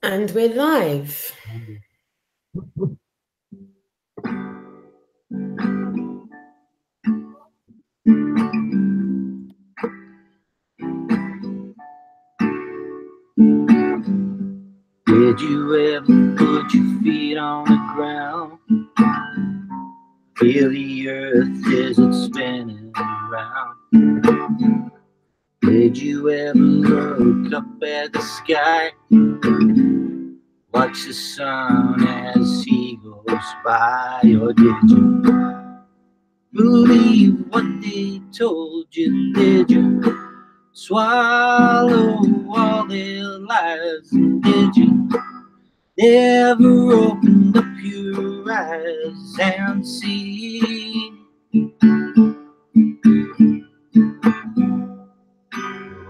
And we're live. Did you ever put your feet on the ground? Feel the earth as it's spinning around. Did you ever look up at the sky? Watch the sun as he goes by? Or did you believe what they told you? Did you swallow all their lies? And did you never open up your eyes and see?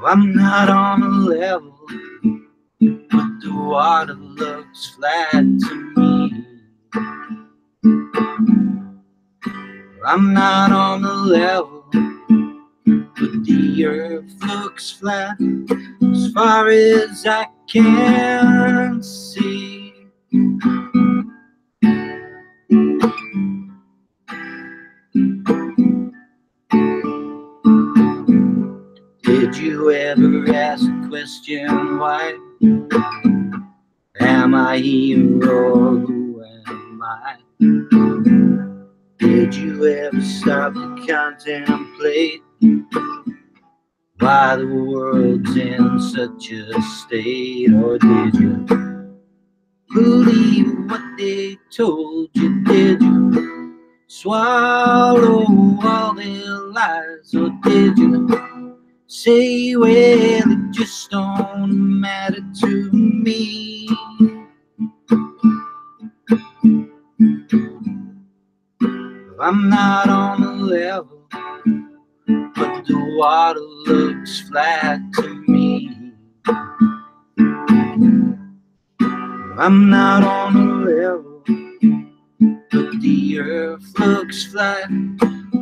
I'm not on a level, but the water looks flat to me. I'm not on a level, but the earth looks flat as far as I can see. Did you ever ask the question why? Am I here or who am I? Did you ever stop to contemplate why the world's in such a state? Or did you believe what they told you? Did you swallow all their lies? Or did you say, well, it just don't matter to me? I'm not on a level, but the water looks flat to me. I'm not on a level, but the earth looks flat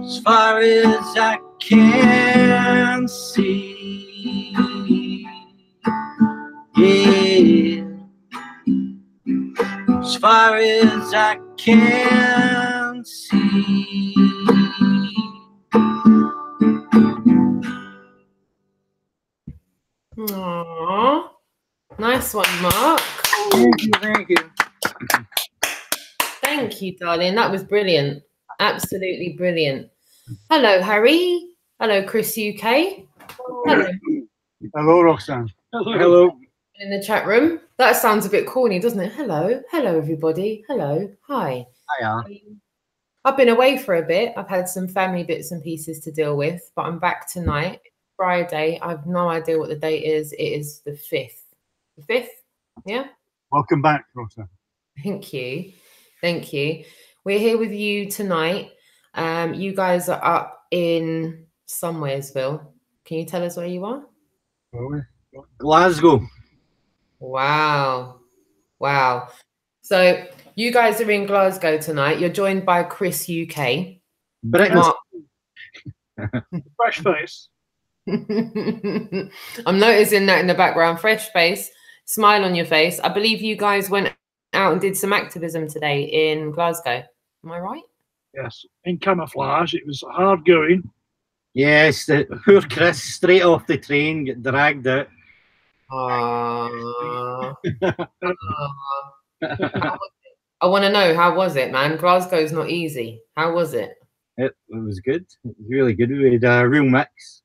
as far as I can see. Yeah, as far as I can see. Aww. Nice one, Mark. Thank you, thank you. Thank you, darling. That was brilliant. Absolutely brilliant. Hello, Harry. Hello, Chris UK. Hello. Hello, Roxanne. Hello. In the chat room. That sounds a bit corny, doesn't it? Hello. Hello, everybody. Hello. Hi. Hiya. I've been away for a bit. I've had some family bits and pieces to deal with, but I'm back tonight. Friday. I have no idea what the date is. It is the 5th. The 5th? Yeah? Welcome back, Roxanne. Thank you. Thank you. We're here with you tonight. You guys are up in Somewheresville. Can you tell us where you are? Glasgow. Wow. Wow. So you guys are in Glasgow tonight. You're joined by Chris UK. Britain. Fresh face. I'm noticing that in the background. Fresh face, smile on your face. I believe you guys went out and did some activism today in Glasgow. Am I right? Yes, in camouflage. It was hard going. Yes, the poor Chris straight off the train, get dragged out. I want to know, how was it, man? Glasgow's not easy. How was it? It was good. It was really good. We had a real mix.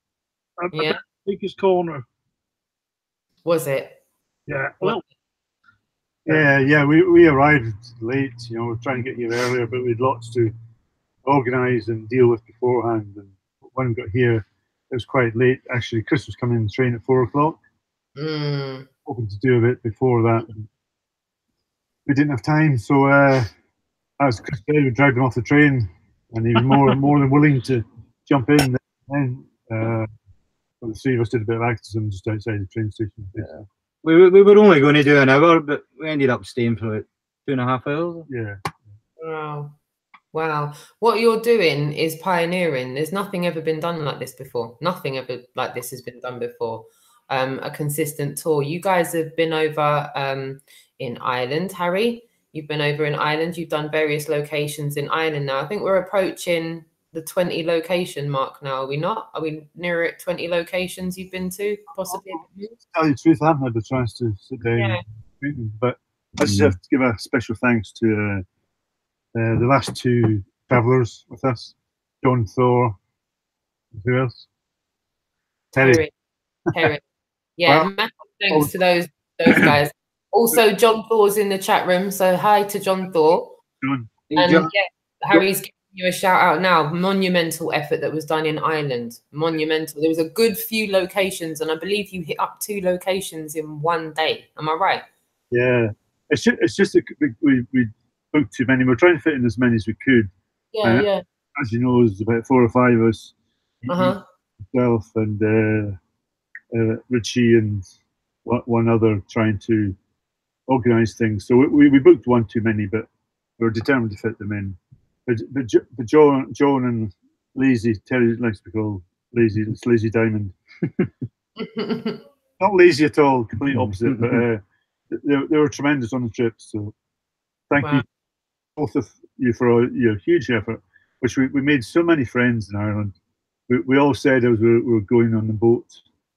Yeah. Biggest corner. Was it? Yeah. Well. Yeah. We arrived late. You know, we're trying to get here earlier, but we had lots to organise and deal with beforehand. And when we got here, it was quite late. Actually, Chris was coming in the train at 4 o'clock. Hoping to do a bit before that. We didn't have time, so as Chris said, we dragged him off the train, and he was more than willing to jump in. Then the three of us did a bit of activism just outside the train station. Yeah. We were only going to do an hour, but we ended up staying for like 2.5 hours. Yeah. Wow. What you're doing is pioneering. There's nothing ever been done like this before. Nothing ever like this has been done before. a consistent tour. You guys have been over in Ireland, Harry. You've been over in Ireland. You've done various locations in Ireland now. I think we're approaching the 20 location mark now, are we not? Are we near at 20 locations you've been to, possibly? To tell you the truth, I haven't had the chance to sit down and meet them, but I just have to give a special thanks to the last two travellers with us, John Thor, who else? Terry. Yeah, Well, massive thanks to those guys. Also, John Thor's in the chat room, so hi to John Thor. John. And yeah, Harry's giving you a shout out now. Monumental effort that was done in Ireland. Monumental. There was a good few locations, and I believe you hit up 2 locations in one day. Am I right? Yeah, it's just that we booked too many. We're trying to fit in as many as we could. Yeah, yeah. As you know, there's about 4 or 5 of us. Myself and Richie and one other trying to organise things. So we booked one too many, but we were determined to fit them in. But John and Lazy, Terry likes to be called Lazy. It's Lazy Diamond. Not lazy at all, complete opposite. But they were tremendous on the trip. So thank you both of you for your huge effort, which we made so many friends in Ireland. We all said as we were going on the boat,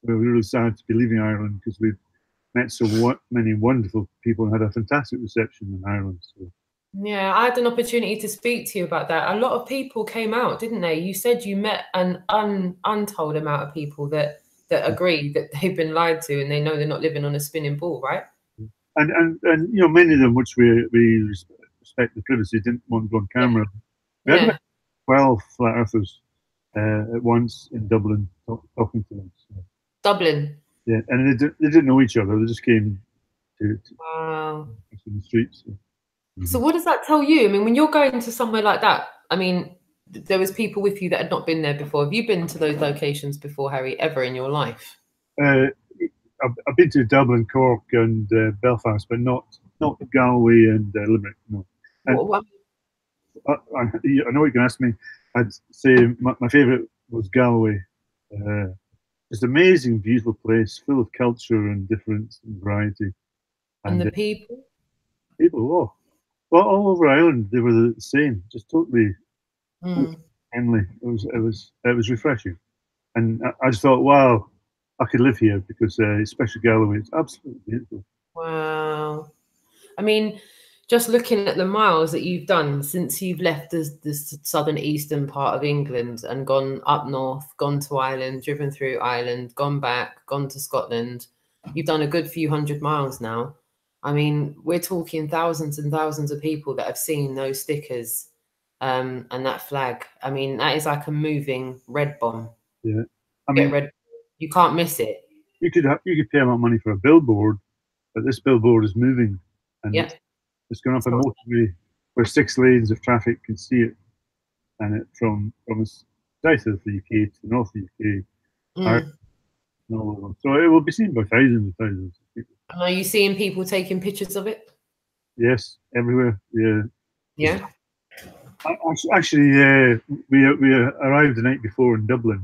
we were really sad to be leaving Ireland because we'd met so many wonderful people and had a fantastic reception in Ireland. So. Yeah, I had an opportunity to speak to you about that. A lot of people came out, didn't they? You said you met an untold amount of people that agree that they've been lied to and they know they're not living on a spinning ball, right? And you know, many of them, which we respect the privacy, didn't want to go on camera. We had about 12 flat earthers at once in Dublin talking to them. So. Dublin? Yeah, and they didn't know each other. They just came to the streets. So what does that tell you? I mean, when you're going to somewhere like that, I mean, there was people with you that had not been there before. Have you been to those locations before, Harry, ever in your life? I've been to Dublin, Cork, and Belfast, but not Galway and Limerick. No. And I know you can ask me. I'd say my favourite was Galway. It's an amazing, beautiful place, full of culture and difference and variety. And the people? People, well, all over Ireland, they were the same, just totally friendly. It was refreshing, and I just thought, wow, I could live here because, especially Galway, it's absolutely beautiful. Wow, I mean, just looking at the miles that you've done since you've left the southern eastern part of England and gone up north, gone to Ireland, driven through Ireland, gone back, gone to Scotland, you've done a good few 100 miles now. I mean, we're talking thousands and thousands of people that have seen those stickers and that flag. I mean, that is like a moving red bomb. Yeah, I mean, you can't miss it. You could pay a lot of money for a billboard, but this billboard is moving, and it's going up a motorway where 6 lanes of traffic can see it, and it from the south of the UK to the north of the UK. So it will be seen by thousands and thousands of people. And are you seeing people taking pictures of it? Yes, everywhere. Yeah. Yeah. Actually, we arrived the night before in Dublin.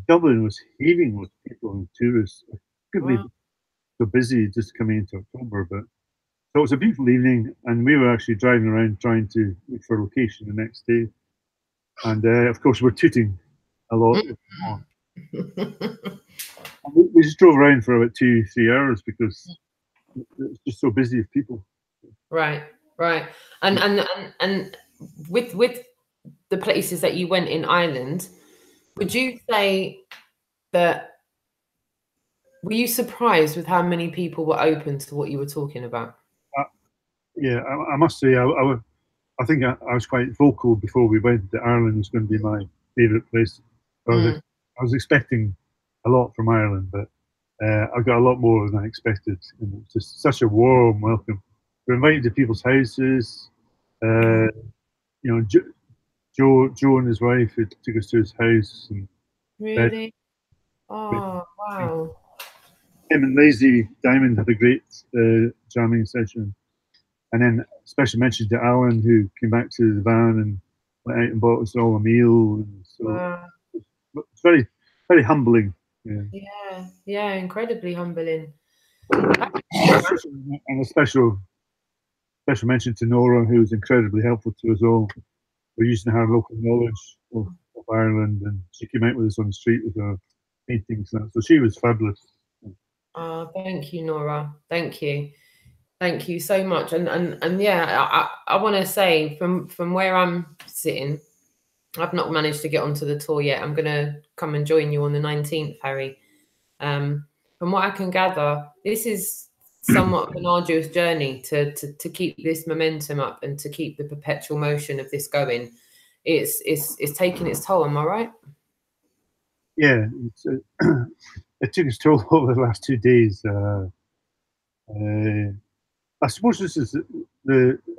Dublin was heaving with people and tourists. I couldn't believe so busy just coming into October, but so it was a beautiful evening, and we were actually driving around trying to look for a location the next day, and of course we're tooting a lot. We just drove around for about 2-3 hours because it's just so busy with people. Right. And with the places that you went in Ireland, would you say that were you surprised with how many people were open to what you were talking about? Yeah, I must say I think I was quite vocal before we went that Ireland was going to be my favourite place. I was expecting a lot from Ireland, but I got a lot more than I expected. And it was just such a warm welcome. We're invited to people's houses. You know, Joe and his wife took us to his house. And really? Oh, wow. Him and Lazy Diamond had a great jamming session. And then special mention to Alan, who came back to the van and went out and bought us all a meal. And so it's very, very humbling, Yeah, incredibly humbling. And a special mention to Nora, who was incredibly helpful to us all. We're using her local knowledge of Ireland, and she came out with us on the street with her paintings. So she was fabulous. Oh, thank you, Nora. Thank you. Thank you so much. And yeah, I want to say from where I'm sitting, I've not managed to get onto the tour yet. I'm going to come and join you on the 19th, Harry. From what I can gather, this is somewhat of an arduous journey to keep this momentum up and to keep the perpetual motion of this going. It's taking its toll. Am I right? Yeah, it took its toll over the last 2 days. I suppose this is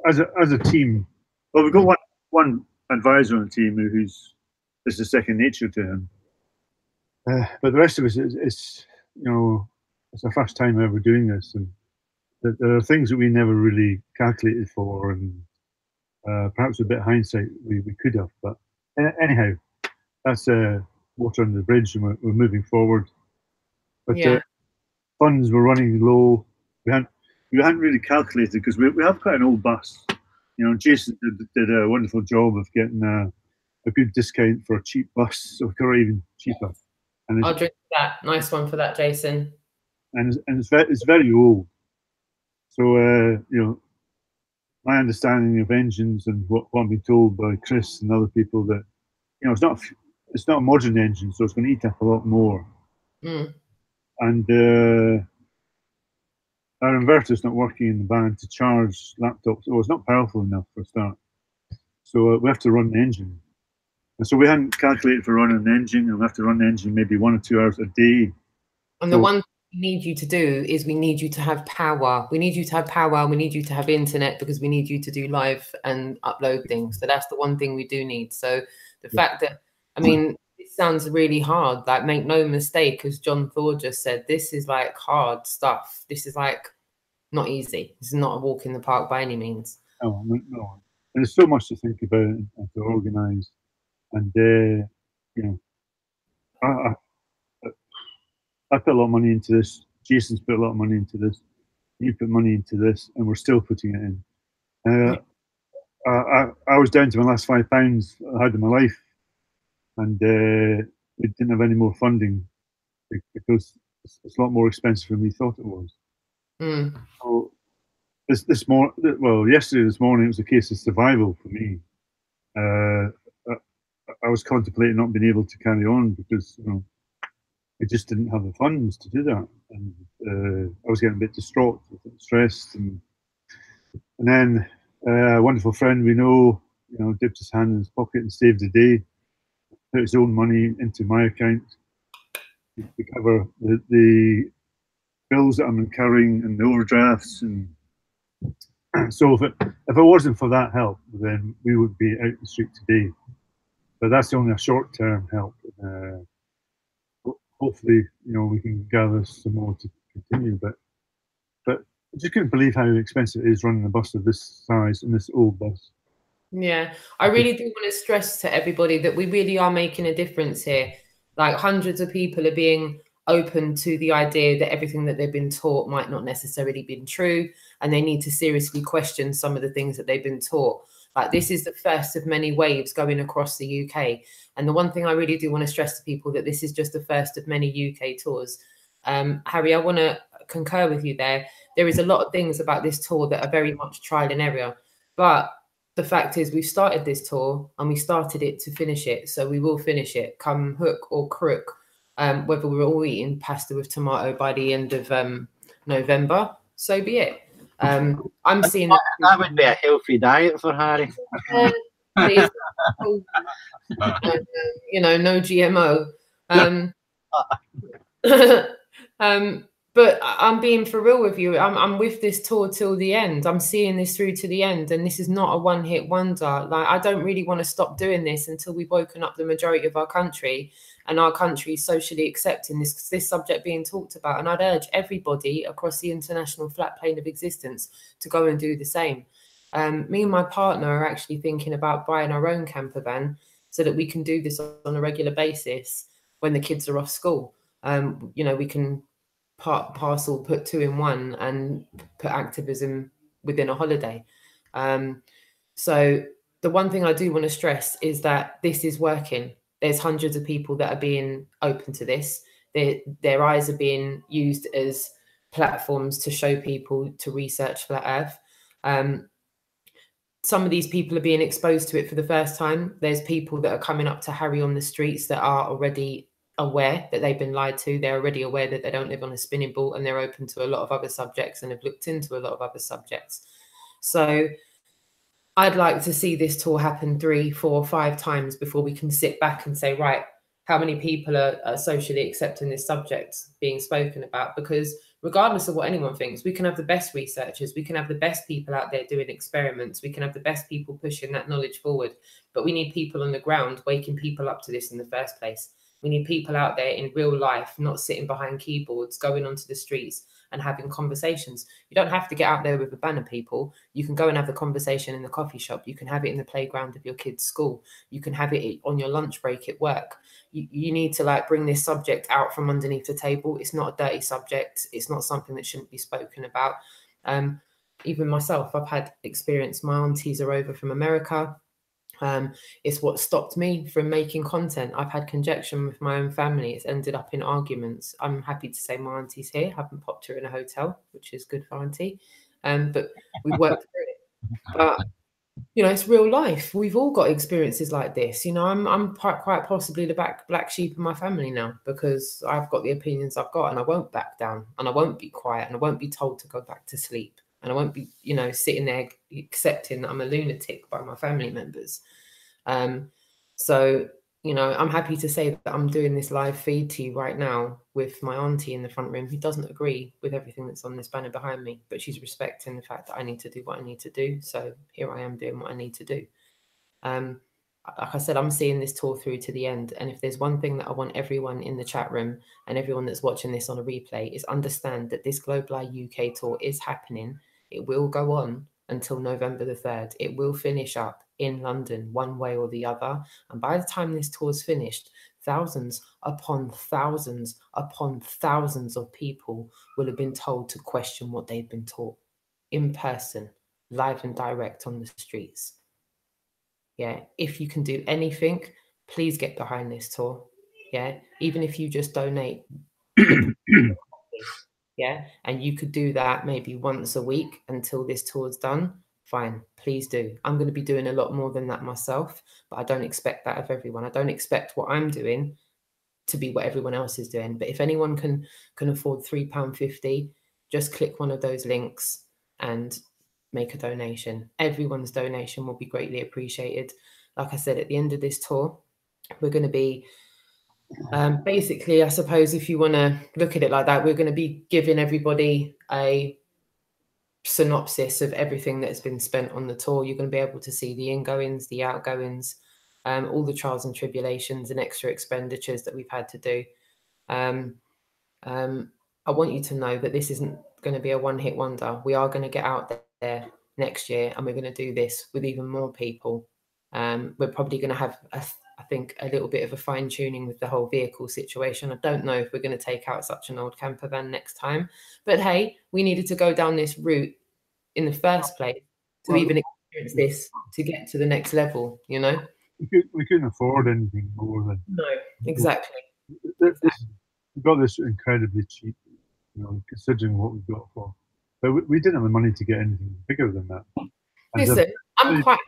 as a team. Well, we've got one advisor on the team who's this is second nature to him. But the rest of us, it's it's our first time ever doing this, and there are things that we never really calculated for, and perhaps a bit of hindsight we could have. But anyhow, that's water under the bridge, and we're moving forward. But funds were running low. We hadn't really calculated because we have quite an old bus. Jason did a wonderful job of getting a good discount for a cheap bus, so we got even cheaper. And I'll drink that. Nice one for that, Jason. And it's very old. So my understanding of engines and what I'm being told by Chris and other people that it's not a modern engine, so it's going to eat up a lot more. And our inverter's not working in the van to charge laptops. It's not powerful enough for a start. So we have to run the engine. And so we hadn't calculated for running the engine, and we have to run the engine maybe 1 or 2 hours a day. And the one thing we need you to do is we need you to have power. We need you to have power. We need you to have internet because we need you to do live and upload things. So that's the one thing we do need. So the fact that, I mean, it sounds really hard. Like, make no mistake, as John Thor just said, this is like hard stuff. This is like not easy. This is not a walk in the park by any means. No. And there's so much to think about and to organise. And I put a lot of money into this. Jason's put a lot of money into this. You put money into this, and we're still putting it in. I was down to my last £5 I had in my life, and we didn't have any more funding because it's a lot more expensive than we thought it was. So yesterday, this morning, it was a case of survival for me. I was contemplating not being able to carry on because I just didn't have the funds to do that, and I was getting a bit distraught, stressed, and then a wonderful friend we know, dipped his hand in his pocket and saved the day, put his own money into my account to cover the bills that I'm incurring and the overdrafts, and so if it wasn't for that help, then we would be out the street today. But that's only a short-term help. Hopefully, we can gather some more to continue. But I just couldn't believe how expensive it is running a bus of this size in this old bus. Yeah, I really do want to stress to everybody that we really are making a difference here. Like, hundreds of people are being open to the idea that everything that they've been taught might not necessarily be true, and they need to seriously question some of the things that they've been taught. Like, this is the first of many waves going across the UK. And the one thing I really do want to stress to people that this is just the first of many UK tours. Harry, I want to concur with you there. There is a lot of things about this tour that are very much trial and error. But the fact is, we've started this tour and we started it to finish it. So we will finish it, come hook or crook, whether we're all eating pasta with tomato by the end of November, so be it. I'm seeing that would be a healthy diet for Harry. No GMO. But I'm being for real with you. I'm with this tour till the end. I'm seeing this through to the end, and this is not a one-hit wonder. Like, I don't really want to stop doing this until we've woken up the majority of our country, and our country is socially accepting this subject being talked about. And I'd urge everybody across the international flat plane of existence to go and do the same. Me and my partner are actually thinking about buying our own camper van so that we can do this on a regular basis when the kids are off school. You know, we can parcel put two in one and put activism within a holiday. So the one thing I do want to stress is that this is working. There's hundreds of people that are being open to this. Their eyes are being used as platforms to show people to research Flat Earth. Some of these people are being exposed to it for the first time. There's people that are coming up to Harry on the streets that are already aware that they've been lied to. They're already aware that they don't live on a spinning ball, and they're open to a lot of other subjects and have looked into a lot of other subjects. So I'd like to see this tour happen 3, 4, 5 times before we can sit back and say, right, how many people are socially accepting this subject being spoken about? Because regardless of what anyone thinks, we can have the best researchers, we can have the best people out there doing experiments, we can have the best people pushing that knowledge forward, but we need people on the ground waking people up to this in the first place. We need people out there in real life, not sitting behind keyboards, going onto the streets and having conversations. You don't have to get out there with a banner, people. You can go and have a conversation in the coffee shop. You can have it in the playground of your kid's school. You can have it on your lunch break at work. You need to like bring this subject out from underneath the table. It's not a dirty subject. It's not something that shouldn't be spoken about. Even myself, I've had experience. My aunties are over from America. It's what stopped me from making content. I've had conjecture with my own family. It's ended up in arguments. I'm happy to say my auntie's here. I haven't popped her in a hotel, which is good for auntie. But we worked through it. But you know, it's real life. We've all got experiences like this. You know, I'm quite possibly the black sheep of my family now, because I've got the opinions I've got, and I won't back down, and I won't be quiet, and I won't be told to go back to sleep, and I won't be, you know, sitting there accepting that I'm a lunatic by my family members. So, you know, I'm happy to say that I'm doing this live feed to you right now with my auntie in the front room, who doesn't agree with everything that's on this banner behind me, but she's respecting the fact that I need to do what I need to do. So here I am doing what I need to do. Like I said, I'm seeing this tour through to the end. And if there's one thing that I want everyone in the chat room and everyone that's watching this on a replay is understand that this Global Eye UK tour is happening. It will go on until November the 3rd. It will finish up in London one way or the other. And by the time this tour's finished, thousands upon thousands upon thousands of people will have been told to question what they've been taught in person, live and direct on the streets. Yeah, if you can do anything, please get behind this tour. Yeah, even if you just donate. Yeah, and you could do that maybe once a week until this tour's done. Fine, please do. I'm going to be doing a lot more than that myself, but I don't expect that of everyone. I don't expect what I'm doing to be what everyone else is doing. But if anyone can afford £3.50, just click one of those links and make a donation. Everyone's donation will be greatly appreciated. Like I said, at the end of this tour, we're going to be basically, I suppose, if you want to look at it like that, we're going to be giving everybody a synopsis of everything that's been spent on the tour. You're going to be able to see the ingoings, the outgoings, all the trials and tribulations and extra expenditures that we've had to do. I want you to know that this isn't going to be a one-hit wonder. We are going to get out there next year, and we're going to do this with even more people. We're probably going to have, I think, a little bit of a fine-tuning with the whole vehicle situation. I don't know if we're going to take out such an old camper van next time. But hey, we needed to go down this route in the first place to even experience this, to get to the next level, you know? We couldn't afford anything more than... No, exactly. We got this incredibly cheap, you know, considering what we got for. But we didn't have the money to get anything bigger than that. Listen, I'm quite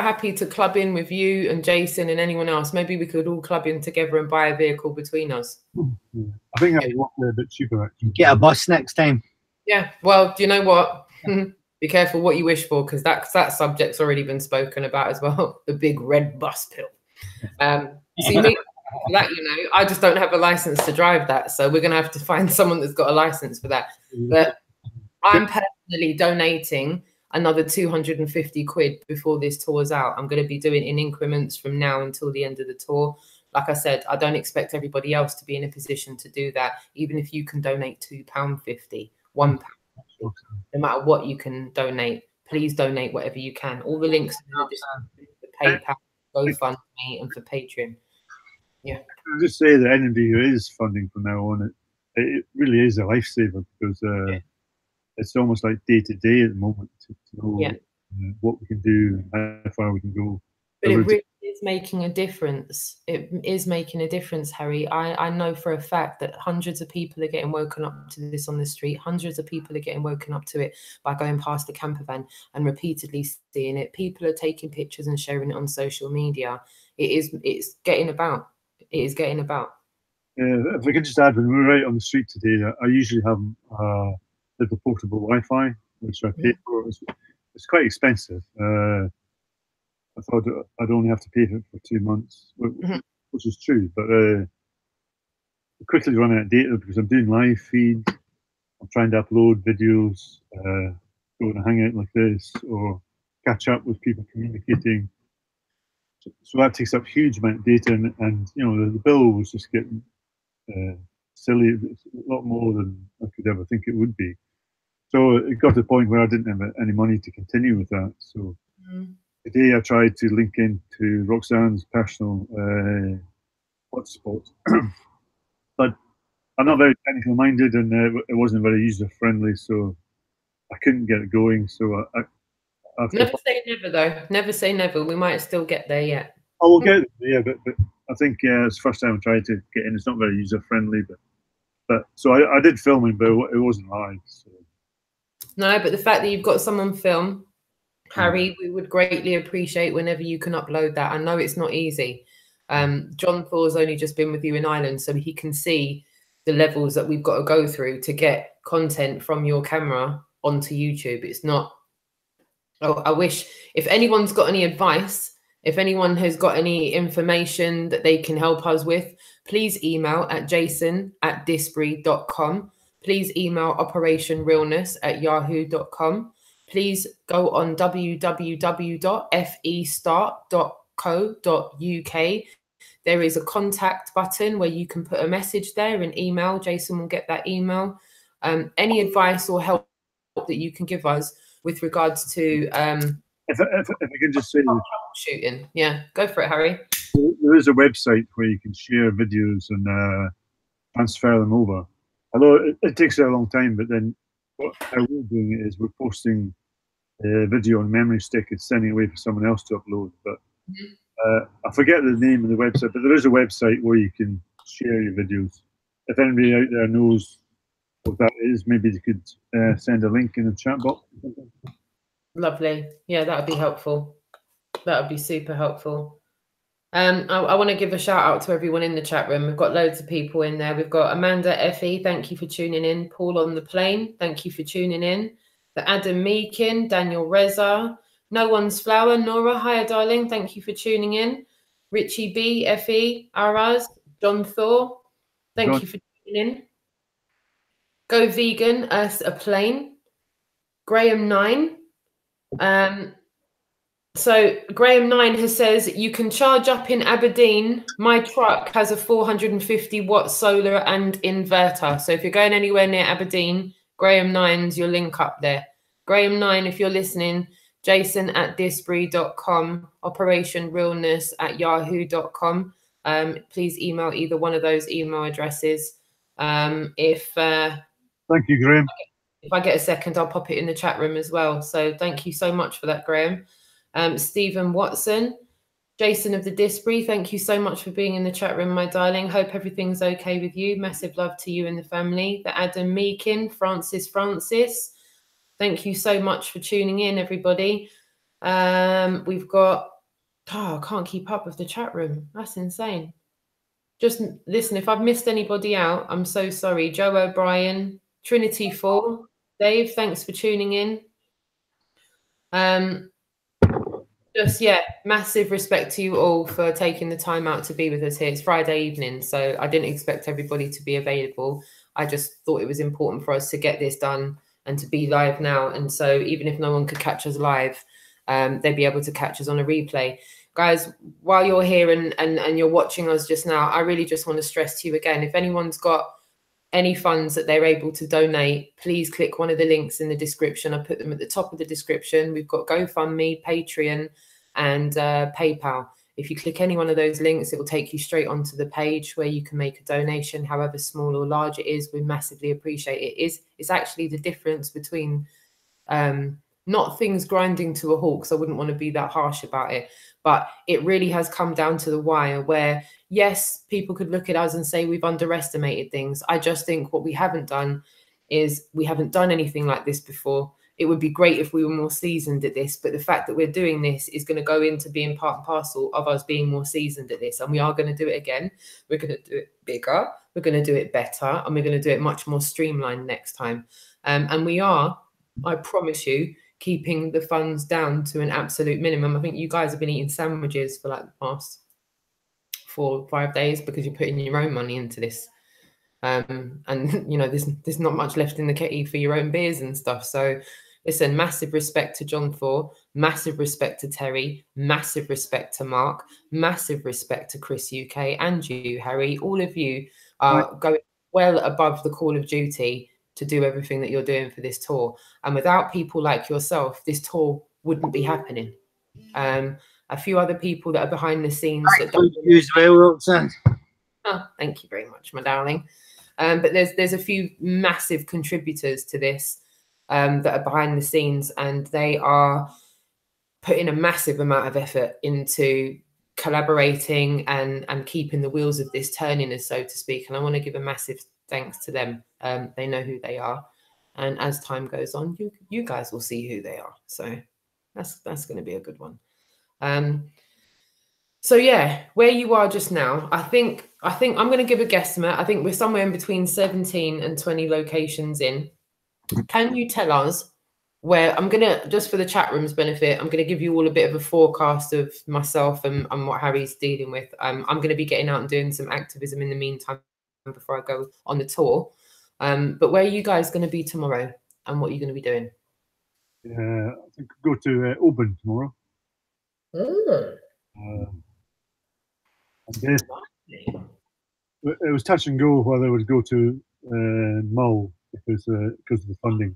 happy to club in with you and Jason and anyone else. Maybe we could all club in together and buy a vehicle between us. Yeah. I think that would be a bit cheaper, actually. Get a bus next time. Yeah, well, do you know what? Be careful what you wish for, because that subject's already been spoken about as well. The big red bus pill. See me, that, you know, I just don't have a license to drive that, so we're gonna have to find someone that's got a license for that. But I'm personally donating another 250 quid before this tour's out. I'm going to be doing in increments from now until the end of the tour. Like I said, I don't expect everybody else to be in a position to do that. Even if you can donate £2.50, £1, no matter what you can donate, please donate whatever you can. All the links are in the description for PayPal, GoFundMe, and for Patreon. Yeah. I'll just say that anybody who is funding from now on, it really is a lifesaver, because it's almost like day to day at the moment to know what we can do and how far we can go. But it really is making a difference. It is making a difference, Harry. I know for a fact that hundreds of people are getting woken up to this on the street. Hundreds of people are getting woken up to it by going past the camper van and repeatedly seeing it. People are taking pictures and sharing it on social media. It's getting about. It is getting about. If I could just add, when we're out on the street today, I usually have little portable Wi-Fi, which I pay for. It's quite expensive. I thought I'd only have to pay for it for 2 months, which is true. But I quickly run out of data because I'm doing live feeds. I'm trying to upload videos, go on a hangout like this, or catch up with people communicating. So that takes up a huge amount of data, and you know, the bill was just getting silly. It's a lot more than I could ever think it would be. So it got to the point where I didn't have any money to continue with that. So today I tried to link into Roxanne's personal hotspot, but I'm not very technical minded, and it wasn't very user friendly, so I couldn't get it going. So never say never, though. Never say never. We might still get there yet. I will get there, but I think it's the first time I tried to get in. It's not very user friendly, but so I did filming, but it wasn't live. So. No, but the fact that you've got someone film, Harry, we would greatly appreciate whenever you can upload that. I know it's not easy. John Thor's only just been with you in Ireland, so he can see the levels that we've got to go through to get content from your camera onto YouTube. It's not. Oh, I wish, if anyone's got any advice, if anyone has got any information that they can help us with, please email at jason@disbury.com. Please email operationrealness@yahoo.com. Please go on www.festart.co.uk. There is a contact button where you can put a message there and email. Jason will get that email. Any advice or help that you can give us with regards to if I can just say, shooting, yeah, go for it, Harry. There is a website where you can share videos and transfer them over. Although it takes a long time, but then how we're doing it is we're posting a video on memory stick and sending it away for someone else to upload. But I forget the name of the website, but there is a website where you can share your videos. If anybody out there knows what that is, maybe they could send a link in the chat box. Lovely. Yeah, that would be helpful. That would be super helpful. I want to give a shout out to everyone in the chat room. We've got loads of people in there. We've got Amanda Effie, thank you for tuning in. Paul on the plane, thank you for tuning in. The Adam Meakin, Daniel Reza, No One's Flower, Nora, hiya darling, thank you for tuning in. Richie B, Effie, Araz, John Thor, thank you for tuning in. Go Vegan, Earth a Plane, Graham 9. So Graham 9 has says, you can charge up in Aberdeen. My truck has a 450 watt solar and inverter. So if you're going anywhere near Aberdeen, Graham 9's your link up there. Graham 9, if you're listening, jason@disbury.com, operationrealness@yahoo.com. Please email either one of those email addresses. Thank you, Graham. If I get a second, I'll pop it in the chat room as well. So thank you so much for that, Graham. Stephen Watson, Jason of the Disbury, thank you so much for being in the chat room, my darling. Hope everything's okay with you. Massive love to you and the family. The Adam Meakin, Francis, thank you so much for tuning in, everybody. We've got, I can't keep up with the chat room. That's insane. Just listen, if I've missed anybody out, I'm so sorry. Joe O'Brien, Trinity 4, Dave, thanks for tuning in. Just, yeah, massive respect to you all for taking the time out to be with us here. It's Friday evening, so I didn't expect everybody to be available. I just thought it was important for us to get this done and to be live now. And so even if no one could catch us live, they'd be able to catch us on a replay. Guys, while you're here and you're watching us just now, I really just want to stress to you again, if anyone's got any funds that they're able to donate, please click one of the links in the description. I put them at the top of the description. We've got GoFundMe, Patreon, and PayPal. If you click any one of those links, it will take you straight onto the page where you can make a donation, however small or large it is. We massively appreciate it. It's actually the difference between not things grinding to a halt, because I wouldn't want to be that harsh about it, but it really has come down to the wire, where yes, people could look at us and say we've underestimated things. I just think what we haven't done is we haven't done anything like this before. It would be great if we were more seasoned at this, but the fact that we're doing this is going to go into being part and parcel of us being more seasoned at this, and we are going to do it again. We're going to do it bigger, we're going to do it better, and we're going to do it much more streamlined next time. And we are, I promise you, keeping the funds down to an absolute minimum. I think you guys have been eating sandwiches for like the past 4 or 5 days because you're putting your own money into this. And you know, there's not much left in the kitty for your own beers and stuff. So listen, massive respect to John Thor, massive respect to Terry, massive respect to Mark, massive respect to Chris UK and you, Harry. All of you are going well above the call of duty to do everything that you're doing for this tour. And without people like yourself, this tour wouldn't be happening. A few other people that are behind the scenes that don't use well, Roxanne. Oh, thank you very much, my darling. But there's a few massive contributors to this that are behind the scenes, and they are putting a massive amount of effort into collaborating and keeping the wheels of this turning, as so to speak. And I want to give a massive thanks to them. They know who they are, and as time goes on, you guys will see who they are. So that's going to be a good one. So yeah, where you are just now, I think I'm going to give a guesstimate. I think we're somewhere in between 17 and 20 locations in. Can you tell us where, I'm going to, just for the chat room's benefit, I'm going to give you all a bit of a forecast of myself and what Harry's dealing with. I'm going to be getting out and doing some activism in the meantime before I go on the tour. But where are you guys going to be tomorrow, and what are you going to be doing? I think go to Oban tomorrow. And it was touch and go whether I would go to Mull because of the funding.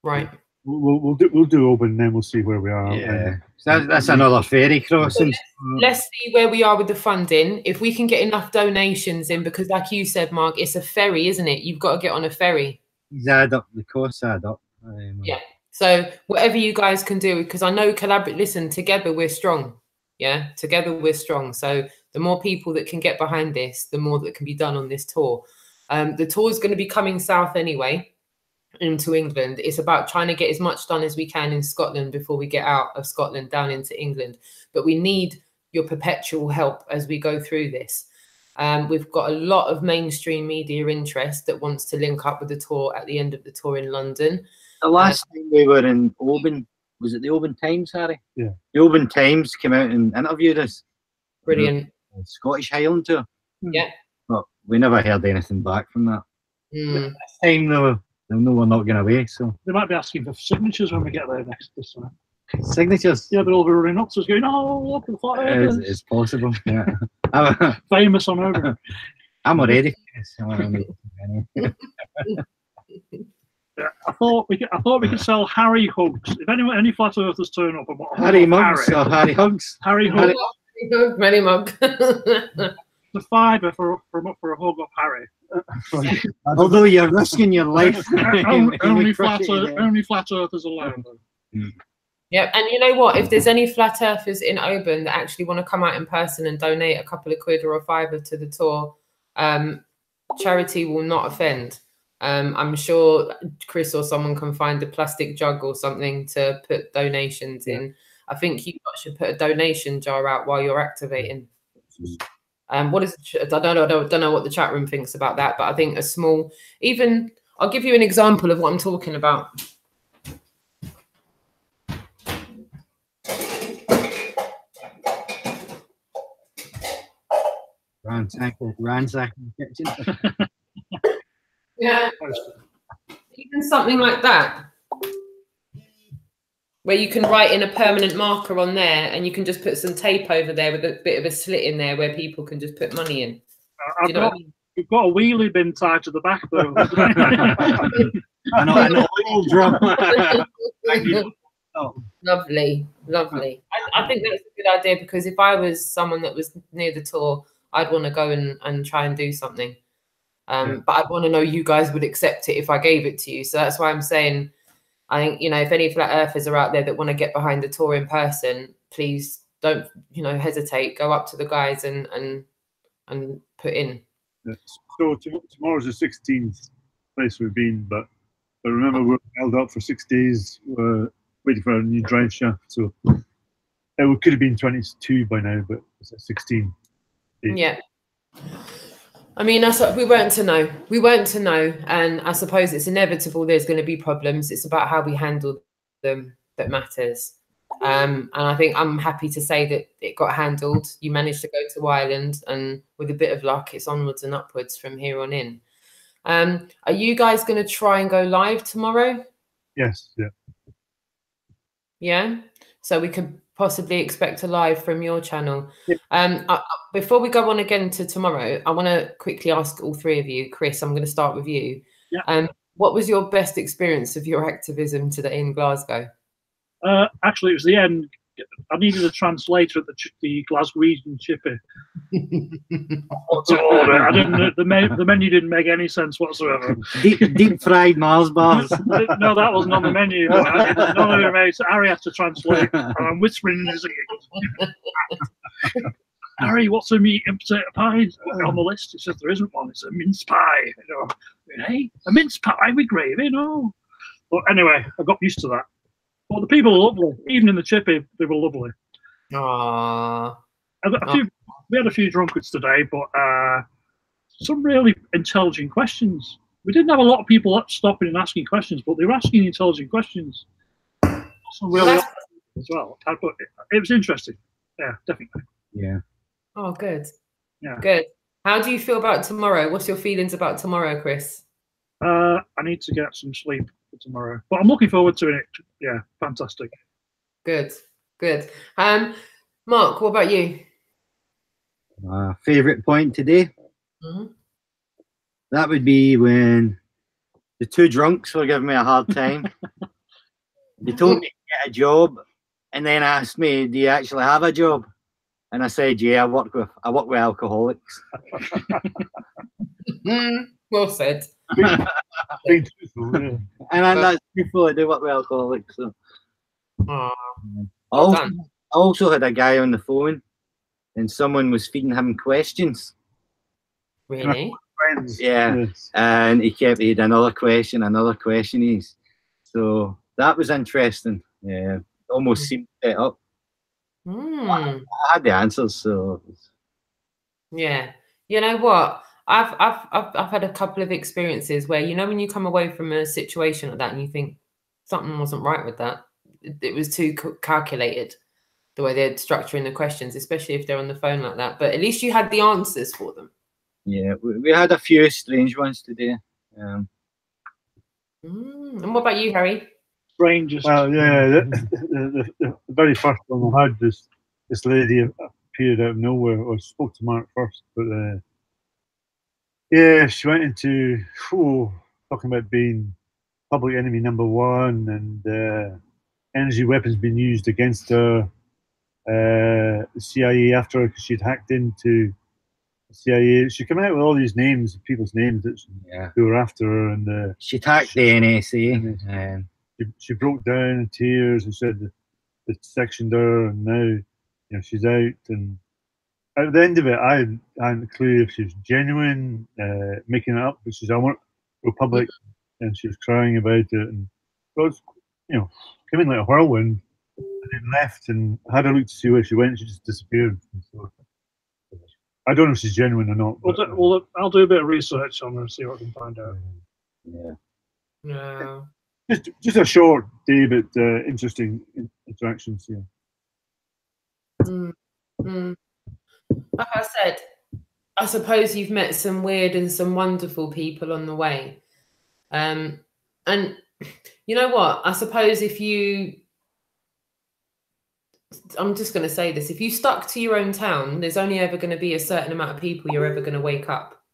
Right. We'll do Oban, and then we'll see where we are. Yeah, that's another ferry crossing. Let's see where we are with the funding. If we can get enough donations in, because like you said, Mark, it's a ferry, isn't it? You've got to get on a ferry. The costs add up. Yeah. So whatever you guys can do, because I know listen, together we're strong. Yeah, together we're strong. So the more people that can get behind this, the more that can be done on this tour. The tour is going to be coming south anyway into England. It's about trying to get as much done as we can in Scotland before we get out of Scotland down into England. But we need your perpetual help as we go through this. We've got a lot of mainstream media interest that wants to link up with the tour at the end of the tour in London. The last time we were in Oban, was it the Oban Times, Harry? Yeah. The Oban Times came out and interviewed us. Brilliant. The Scottish Highland Tour. Yeah. But we never heard anything back from that. Mm. This time, though, they'll know we're not going away. So they might be asking for signatures when we get there this time. Signatures? Yeah, but all the running up going, oh, look at the flat earth. It's possible. Yeah. Famous on over. I'm already famous. I thought we could sell Harry hugs. If any flat earthers turn up and want Harry mugs or Harry hugs. Harry hugs. Many mug. The fiver for a hug of Harry. Although you're risking your life. only flat earthers allowed. Yeah, and you know what? If there's any flat earthers in Oban that actually want to come out in person and donate a couple of quid or a fiver to the tour, charity will not offend. I'm sure Chris or someone can find a plastic jug or something to put donations in. I think you should put a donation jar out while you're activating. What is? I don't know what the chat room thinks about that, but I think a small, even I'll give you an example of what I'm talking about. Ransack the kitchen. Yeah, even something like that, where you can write in a permanent marker on there, and you can just put some tape over there with a bit of a slit in there where people can just put money in. You've got a wheelie bin tied to the back though. I know, oil drum. Lovely. I think that's a good idea, because if I was someone that was near the tour, I'd want to go and try and do something. But I'd want to know you guys would accept it if I gave it to you. So that's why I'm saying, I think, you know, if any flat earthers are out there that want to get behind the tour in person, please don't, you know, hesitate. Go up to the guys and put in. So tomorrow's the 16th place we've been, but remember we're held up for 6 days waiting for a new drive shaft. So it could have been 22 by now, but it's at 16. Yeah. I mean, we weren't to know. We weren't to know. And I suppose it's inevitable there's going to be problems. It's about how we handle them that matters. And I think I'm happy to say that it got handled. You managed to go to Ireland, and with a bit of luck, it's onwards and upwards from here on in. Are you guys going to try and go live tomorrow? Yes. Yeah. Yeah. So we could possibly expect a live from your channel. Yep. Before we go on again to tomorrow, I want to quickly ask all three of you. Chris, I'm going to start with you. Yeah. What was your best experience of your activism today in Glasgow? Actually, it was the end. I needed a translator at the Glaswegian chippy. To order. I didn't. The menu didn't make any sense whatsoever. Deep fried Mars bars. No, that wasn't on the menu. None of it made. So Harry had to translate, and I'm whispering in his ear. Harry, what's a meat and potato pie on the list? He says there isn't one. It's a mince pie. You know, hey, a mince pie with gravy? No. But anyway, I got used to that. But the people are lovely. Even in the chippy, they were lovely. Aww. We had a few drunkards today, but some really intelligent questions. We didn't have a lot of people stopping and asking questions, but they were asking intelligent questions. Some really as well. But it was interesting. Yeah, definitely. Yeah. Oh, good. Yeah. Good. How do you feel about tomorrow? What's your feelings about tomorrow, Chris? I need to get some sleep for tomorrow, but I'm looking forward to it. Yeah, fantastic. Good. Good. Mark, what about you? Favorite point today? That would be when the two drunks were giving me a hard time. They told me to get a job, and then asked me, "Do you actually have a job?" And I said, "Yeah, I work with alcoholics." Well said. Being truthful, yeah. And that's truthful. I do work with alcoholics. So. Well I also had a guy on the phone, and someone was feeding him questions. Really? Friends. Yeah. Yes. And he had another question. So that was interesting. Yeah, almost seemed set up. I had the answers, so yeah. You know what? I've had a couple of experiences where, you know, when you come away from a situation like that and you think something wasn't right with that, it was too calculated the way they're structuring the questions, especially if they're on the phone like that. But at least you had the answers for them. Yeah, we had a few strange ones today. And what about you, Harry? Strangest. Well, yeah, the very first one I had, this lady appeared out of nowhere, or spoke to Mark first, but yeah, she went into talking about being public enemy #1 and energy weapons being used against her. The CIA after her because she'd hacked into the CIA. She came out with all these names, people's names who were after her, and she hacked the NSA. She broke down in tears and said that it sectioned her, and now, you know, she's out. And at the end of it, I hadn't a clue if she was genuine, making it up. But she's, "I want Republic," and she was crying about it, and it was, you know, came in like a whirlwind, and then left. And I had a look to see where she went. She just disappeared. And so, I don't know if she's genuine or not. But, well, I'll do a bit of research on her and see what I can find out. Yeah. No. Just a short day, but interesting interactions. Yeah. Like I said, I suppose you've met some weird and some wonderful people on the way. And you know what? I suppose I'm just going to say this, if you stuck to your own town, there's only ever going to be a certain amount of people you're ever going to wake up.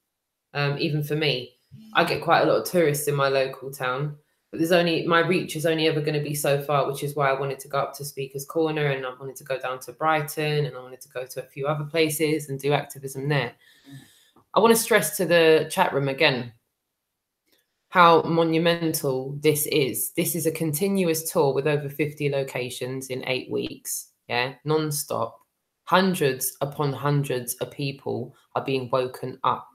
Even for me, I get quite a lot of tourists in my local town, but there's only, my reach is only ever going to be so far, which is why I wanted to go up to Speaker's Corner, and I wanted to go down to Brighton, and I wanted to go to a few other places and do activism there. I want to stress to the chat room again how monumental this is. This is a continuous tour with over 50 locations in 8 weeks, yeah, non-stop. Hundreds upon hundreds of people are being woken up,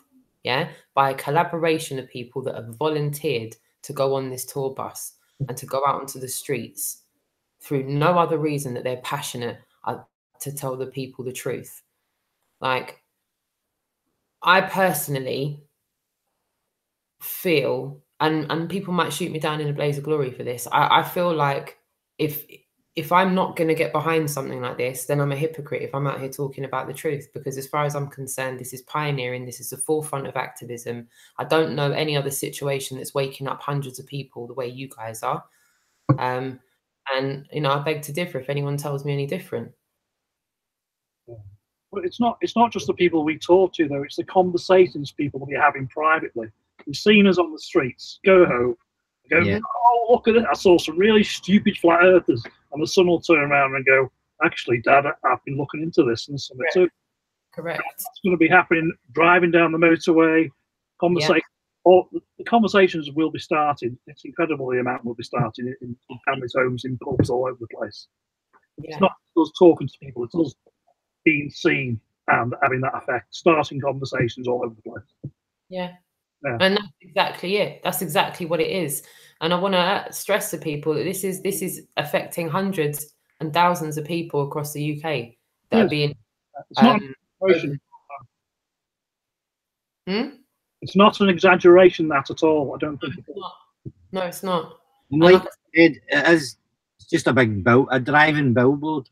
yeah, by a collaboration of people that have volunteered to go on this tour bus and to go out onto the streets through no other reason that they're passionate to tell the people the truth. Like, I personally feel, and people might shoot me down in a blaze of glory for this, I feel like if I'm not going to get behind something like this, then I'm a hypocrite if I'm out here talking about the truth, because as far as I'm concerned, this is pioneering, this is the forefront of activism. I don't know any other situation that's waking up hundreds of people the way you guys are. And, you know, I beg to differ if anyone tells me any different. But it's not just the people we talk to, though. It's the conversations people will be having privately. You've seen us on the streets, go home, go, oh, look at it. I saw some really stupid flat earthers. And the son will turn around and go, actually, Dad, I've been looking into this and something too. Correct. It's going to be happening driving down the motorway. Conversation. Or the conversations will be starting. It's incredible the amount will be starting in families' homes, in pubs all over the place. It's not us talking to people, it's us being seen and having that effect, starting conversations all over the place. Yeah. And that's exactly it. That's exactly what it is. And I want to stress to people that this is affecting hundreds and thousands of people across the UK that are being. It's not an exaggeration. It's not an exaggeration, that at all. I don't think it is. No, it's not. Like it is just a big a driving billboard.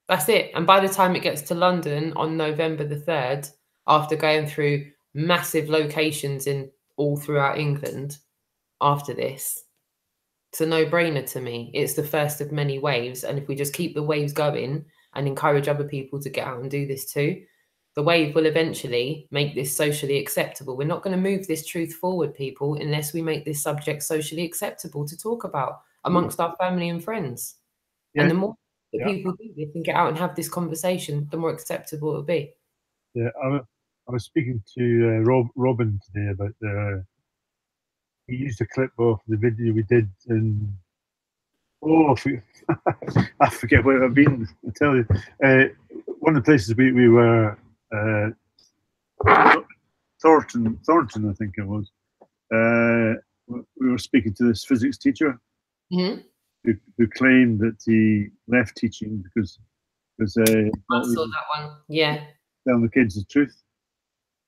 That's it. And by the time it gets to London on November the 3rd, after going through massive locations in all throughout England after this, it's a no-brainer to me. It's the first of many waves, and if we just keep the waves going and encourage other people to get out and do this too, the wave will eventually make this socially acceptable. We're not going to move this truth forward, people, unless we make this subject socially acceptable to talk about amongst our family and friends. And the more that people do this and get out and have this conversation, the more acceptable it'll be. Yeah, I was speaking to Robin today about he used a clip of the video we did in, I forget where I've been, I tell you. One of the places we were, Thornton, I think it was. We were speaking to this physics teacher who claimed that he left teaching because I saw that one. Yeah. Telling the kids the truth.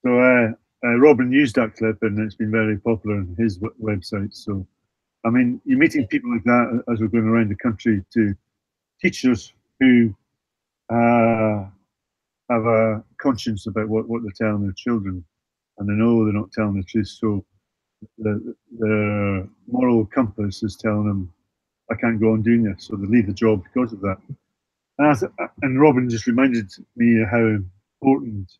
So Robin used that clip, and it's been very popular on his website. So, I mean, you're meeting people like that as we're going around the country, to teachers who have a conscience about what they're telling their children, and they know they're not telling the truth. So the moral compass is telling them, I can't go on doing this, so they leave the job because of that. And Robin just reminded me how important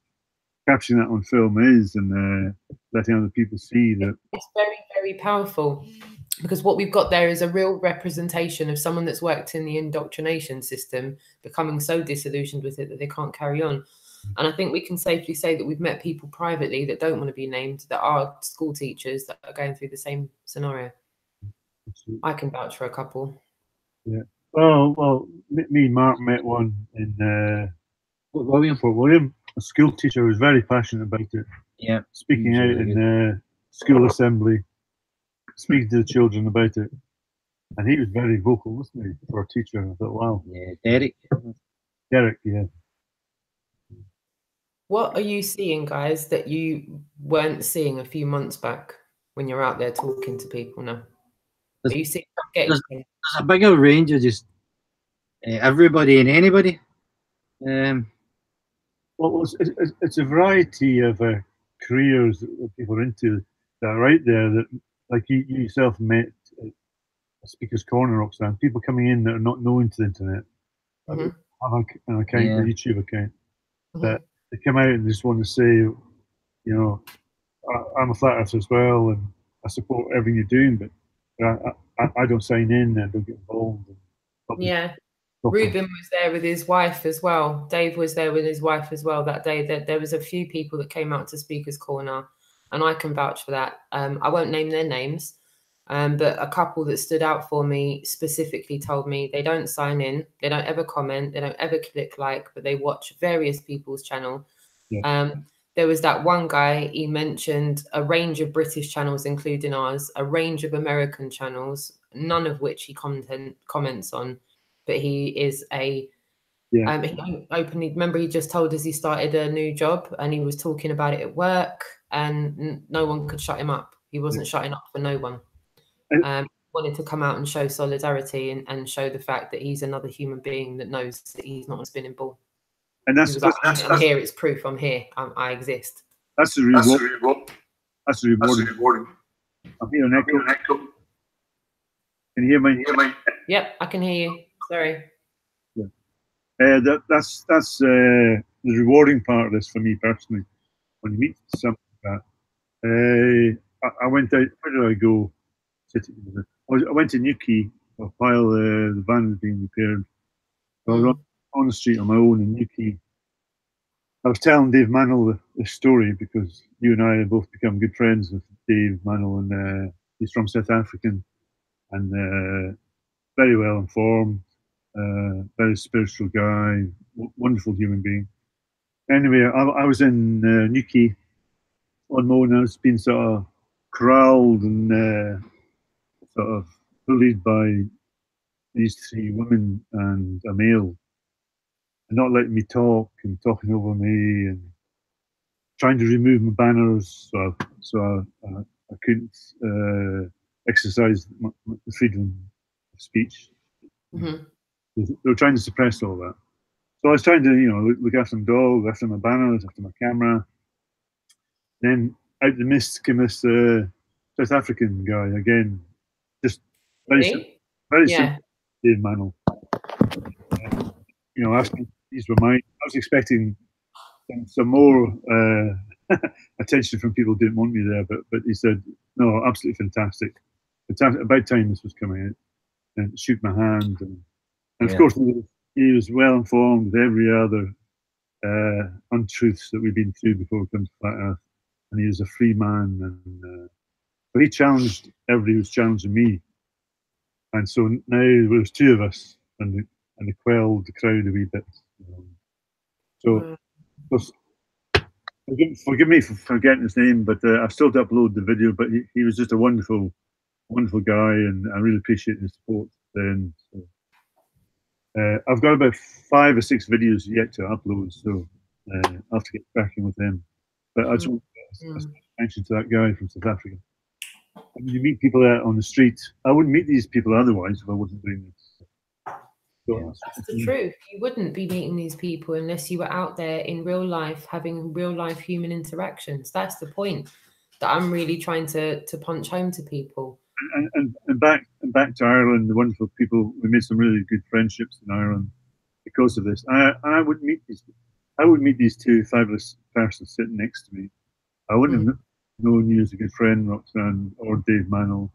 capturing that on film is, and letting other people see that. It's very, very powerful, because what we've got there is a real representation of someone that's worked in the indoctrination system becoming so disillusioned with it that they can't carry on. And I think we can safely say that we've met people privately that don't want to be named, that are school teachers that are going through the same scenario. I can vouch for a couple. Yeah. Well, me and Mark met one in Fort William. A school teacher who was very passionate about it. Yeah. Speaking out in school assembly, speaking to the children about it. And he was very vocal, wasn't he, for a teacher? I thought, wow. Yeah, Derek, yeah. What are you seeing, guys, that you weren't seeing a few months back when you're out there talking to people now? Are you seeing there's a bigger range of just everybody and anybody. Well, it's a variety of careers that people are into that are out there, that, like you yourself met at Speaker's Corner, Roxanne, people coming in that are not known to the internet, have an account, a YouTube account, that they come out and just want to say, you know, I'm a flat earther as well, and I support everything you're doing, but I don't sign in and don't get involved. Yeah. Ruben was there with his wife as well. Dave was there with his wife as well that day. There was a few people that came out to Speaker's Corner, and I can vouch for that. I won't name their names, but a couple that stood out for me specifically told me they don't sign in, they don't ever comment, they don't ever click like, but they watch various people's channel. Yeah. There was that one guy, he mentioned a range of British channels, including ours, a range of American channels, none of which he comments on. But he is he openly, remember, he just told us he started a new job and he was talking about it at work, and no one could shut him up. He wasn't shutting up for no one. Wanted to come out and show solidarity and show the fact that he's another human being that knows that he's not a spinning ball. And that's I'm here, it's proof, I'm here, I exist. That's the reward. That's the rewarding. I'm here an echo. Can you hear me? Yep, I can hear you. Sorry. Yeah. That's the rewarding part of this for me personally. When you meet something like that, I went out. Where did I go? I went to Newquay while the van was being repaired. I was on the street on my own in Newquay. I was telling Dave Mannell the story because you and I have both become good friends with Dave Mannell, and he's from South African and very well informed, very spiritual guy, wonderful human being. Anyway, I was in Newquay on Moan. I was being sort of corralled and sort of bullied by these three women and a male, and not letting me talk and talking over me and trying to remove my banners, so I couldn't exercise the freedom of speech. Mm-hmm. They were trying to suppress all that. So I was trying to, look after my dog, after my banners, after my camera. Then out the mist came this South African guy again, just very simple, Dave Mannell. Asking these were mine. I was expecting some more attention from people who didn't want me there, but he said, no, absolutely fantastic. About time this was coming out, and shook my hand, and of course he was well informed with every other untruths that we've been through before we come to Flat Earth, and he was a free man, and but he challenged everybody who was challenging me, and so now there was two of us, and they quelled the crowd a wee bit. So forgive me for forgetting his name, but I've still to upload the video. But he was just a wonderful guy, and I really appreciate his support then. So, I've got about 5 or 6 videos yet to upload, so I'll have to get cracking with them. But I just want to mention to that guy from South Africa. When you meet people out on the street, I wouldn't meet these people otherwise if I wasn't doing this. So, that's the truth. You wouldn't be meeting these people unless you were out there in real life, having real life human interactions. That's the point that I'm really trying to punch home to people. And back to Ireland, the wonderful people. We made some really good friendships in Ireland because of this. I wouldn't meet these. I would meet these two fabulous persons sitting next to me. I wouldn't have known you as a good friend, Roxanne, or Dave Mannell,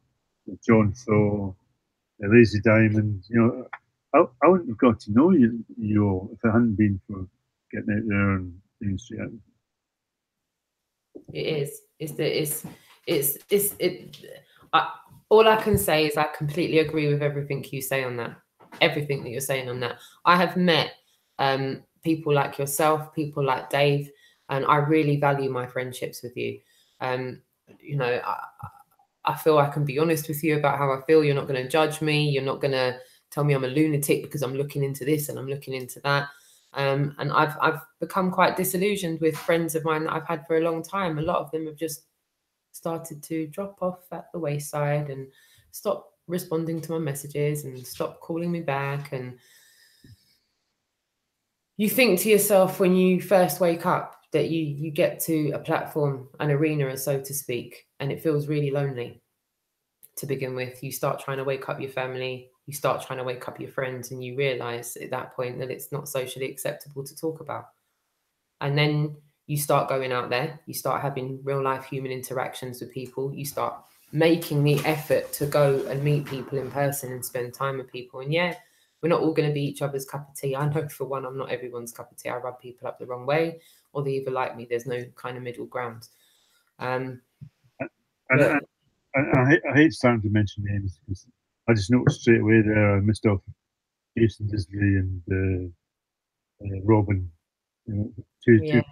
or John Thaw, Lazy Diamond. I wouldn't have got to know you all if it hadn't been for getting out there and being straight out. It is. All I can say is I completely agree with everything you say on that. Everything that you're saying on that. I have met people like yourself, people like Dave, and I really value my friendships with you. I feel I can be honest with you about how I feel. You're not going to judge me. You're not going to tell me I'm a lunatic because I'm looking into this and I'm looking into that. And I've become quite disillusioned with friends of mine that I've had for a long time. A lot of them have just started to drop off at the wayside and stop responding to my messages and stop calling me back. And you think to yourself when you first wake up that you get to a platform, an arena, so to speak, and it feels really lonely to begin with. You start trying to wake up your family, you start trying to wake up your friends, and you realize at that point that it's not socially acceptable to talk about. And then you start going out there, you start having real life human interactions with people, you start making the effort to go and meet people in person and spend time with people. And yeah, we're not all going to be each other's cup of tea. I know for one, I'm not everyone's cup of tea. I rub people up the wrong way, or they either like me. There's no kind of middle ground. And I hate starting to mention names because I just noticed straight away there I missed off Jason Disley and Robin, you know, two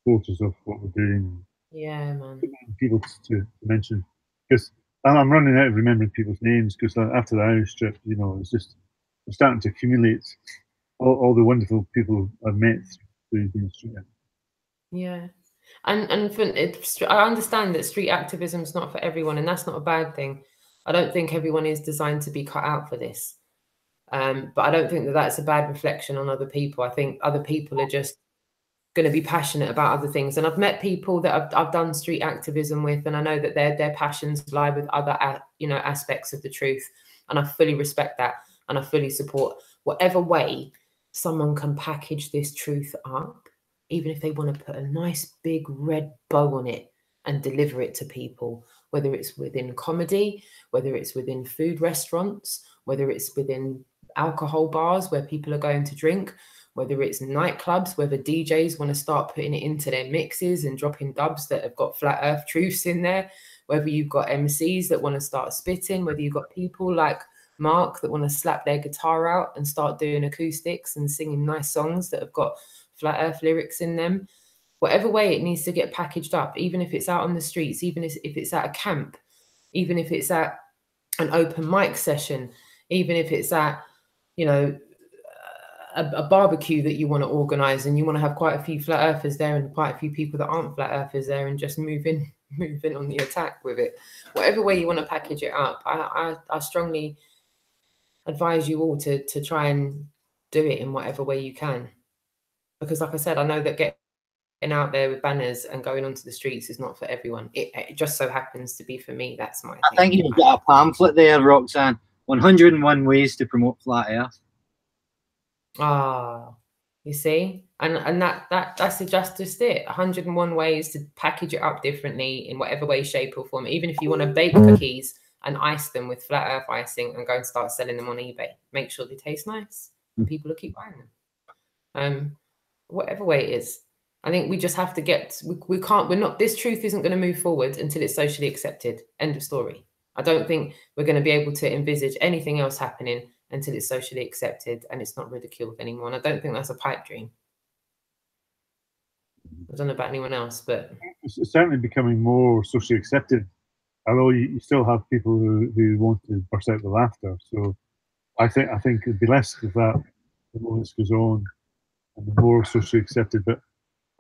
quarters of what we're doing. Yeah, man. People to mention, because I'm running out of remembering people's names, because after the Irish trip, you know, it's just I'm starting to accumulate all the wonderful people I've met through being street. Yeah, and for I understand that street activism is not for everyone, and that's not a bad thing. I don't think everyone is designed to be cut out for this, but I don't think that that's a bad reflection on other people. I think other people are just going to be passionate about other things, and I've met people that I've done street activism with, and I know that their passions lie with other aspects of the truth, and I fully respect that, and I fully support whatever way someone can package this truth up, even if they want to put a nice big red bow on it and deliver it to people, whether it's within comedy, whether it's within food restaurants, whether it's within alcohol bars where people are going to drink, whether it's nightclubs, whether DJs want to start putting it into their mixes and dropping dubs that have got flat earth truths in there, whether you've got MCs that want to start spitting, whether you've got people like Mark that want to slap their guitar out and start doing acoustics and singing nice songs that have got flat earth lyrics in them. Whatever way it needs to get packaged up, even if it's out on the streets, even if it's at a camp, even if it's at an open mic session, even if it's at, you know, a barbecue that you want to organize and you want to have quite a few flat earthers there and quite a few people that aren't flat earthers there, and just move in on the attack with it. Whatever way you want to package it up, I strongly advise you all to try and do it in whatever way you can. Because like I said, I know that getting out there with banners and going onto the streets is not for everyone. It just so happens to be for me. That's my thing. I think you've got a pamphlet there, Roxanne. 101 ways to promote flat earth. Ah, you see? And that's just it. 101 ways to package it up differently in whatever way, shape or form. Even if you want to bake cookies and ice them with flat earth icing and go and start selling them on eBay, make sure they taste nice and people will keep buying them. Whatever way it is, I think we just have to this truth isn't going to move forward until it's socially accepted. End of story. I don't think we're going to be able to envisage anything else happening until it's socially accepted and it's not ridiculed anymore. And I don't think that's a pipe dream. I don't know about anyone else, but it's certainly becoming more socially accepted. Although you still have people who want to burst out with laughter. So I think it'd be less of that the more this goes on, and the more socially accepted. But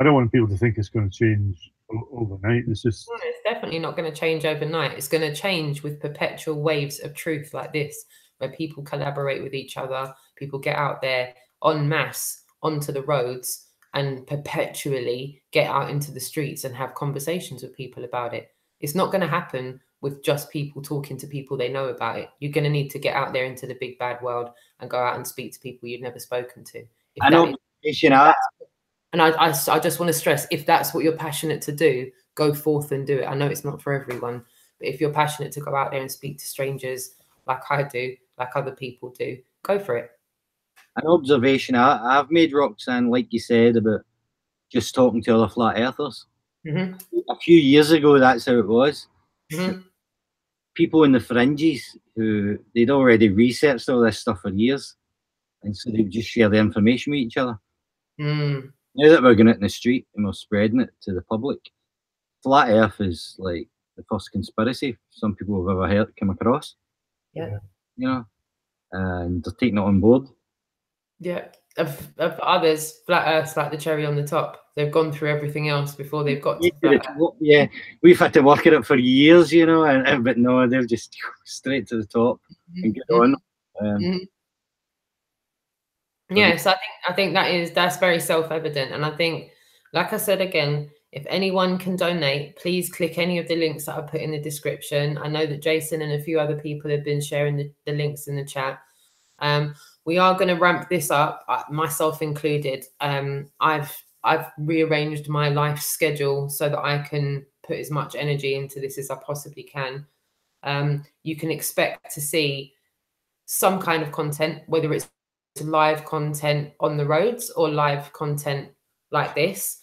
I don't want people to think it's going to change overnight. It's definitely not going to change overnight. It's going to change with perpetual waves of truth like this, where people collaborate with each other, people get out there en masse onto the roads and perpetually get out into the streets and have conversations with people about it. It's not going to happen with just people talking to people they know about it. You're going to need to get out there into the big bad world and go out and speak to people you've never spoken to. And I just want to stress, if that's what you're passionate to do, go forth and do it. I know it's not for everyone, but if you're passionate to go out there and speak to strangers like I do, like other people do, go for it. An observation I've made, Roxanne, like you said, about just talking to other flat earthers. Mm-hmm. A few years ago, that's how it was. Mm-hmm. People in the fringes who they'd already researched all this stuff for years, and so they would just share the information with each other. Mm. Now that we're going out in the street and we're spreading it to the public, flat earth is like the first conspiracy some people have ever come across. Yeah. You know, and they're taking it on board. Yeah. Of others, flat earth's like the cherry on the top. They've gone through everything else before they've got to flat earth. Yeah, we've had to work at it for years, you know, but no, they're just straight to the top and get on. Yes, I think that's very self-evident. And I think, like I said again, if anyone can donate, please click any of the links that I put in the description. I know that Jason and a few other people have been sharing the links in the chat. We are going to ramp this up, myself included. I've rearranged my life schedule so that I can put as much energy into this as I possibly can. you can expect to see some kind of content, whether it's live content on the roads or live content like this.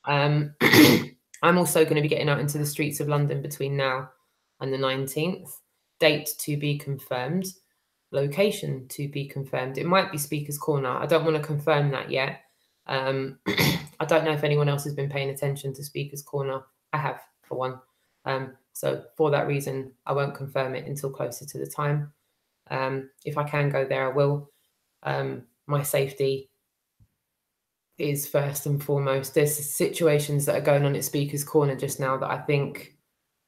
I'm also going to be getting out into the streets of London between now and the 19th. Date to be confirmed. Location to be confirmed. It might be Speaker's Corner. I don't want to confirm that yet. I don't know if anyone else has been paying attention to Speaker's Corner. I have, for one. So for that reason, I won't confirm it until closer to the time. If I can go there, I will. My safety is first and foremost. There's situations that are going on at Speaker's Corner just now that I think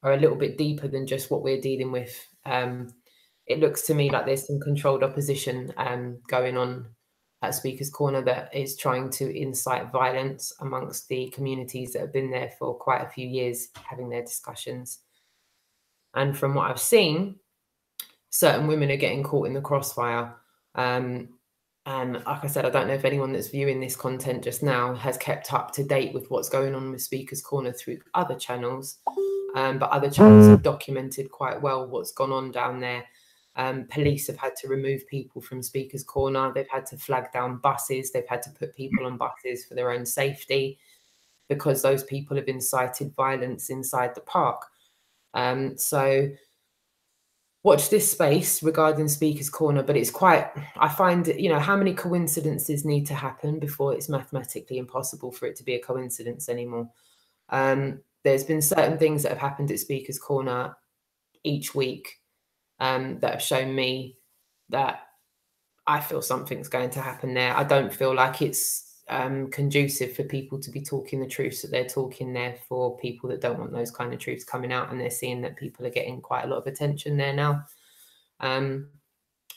are a little bit deeper than just what we're dealing with. It looks to me like there's some controlled opposition going on at Speaker's Corner that is trying to incite violence amongst the communities that have been there for quite a few years having their discussions. And from what I've seen, certain women are getting caught in the crossfire. And like I said, I don't know if anyone that's viewing this content just now has kept up to date with what's going on with Speaker's Corner through other channels. But other channels have documented quite well what's gone on down there. Police have had to remove people from Speaker's Corner. They've had to flag down buses. They've had to put people on buses for their own safety because those people have incited violence inside the park. So watch this space regarding Speaker's Corner, but it's quite, I find, you know, how many coincidences need to happen before it's mathematically impossible for it to be a coincidence anymore. There's been certain things that have happened at Speaker's Corner each week that have shown me that I feel something's going to happen there. I don't feel like it's conducive for people to be talking the truths that they're talking there for people that don't want those kind of truths coming out, and they're seeing that people are getting quite a lot of attention there now.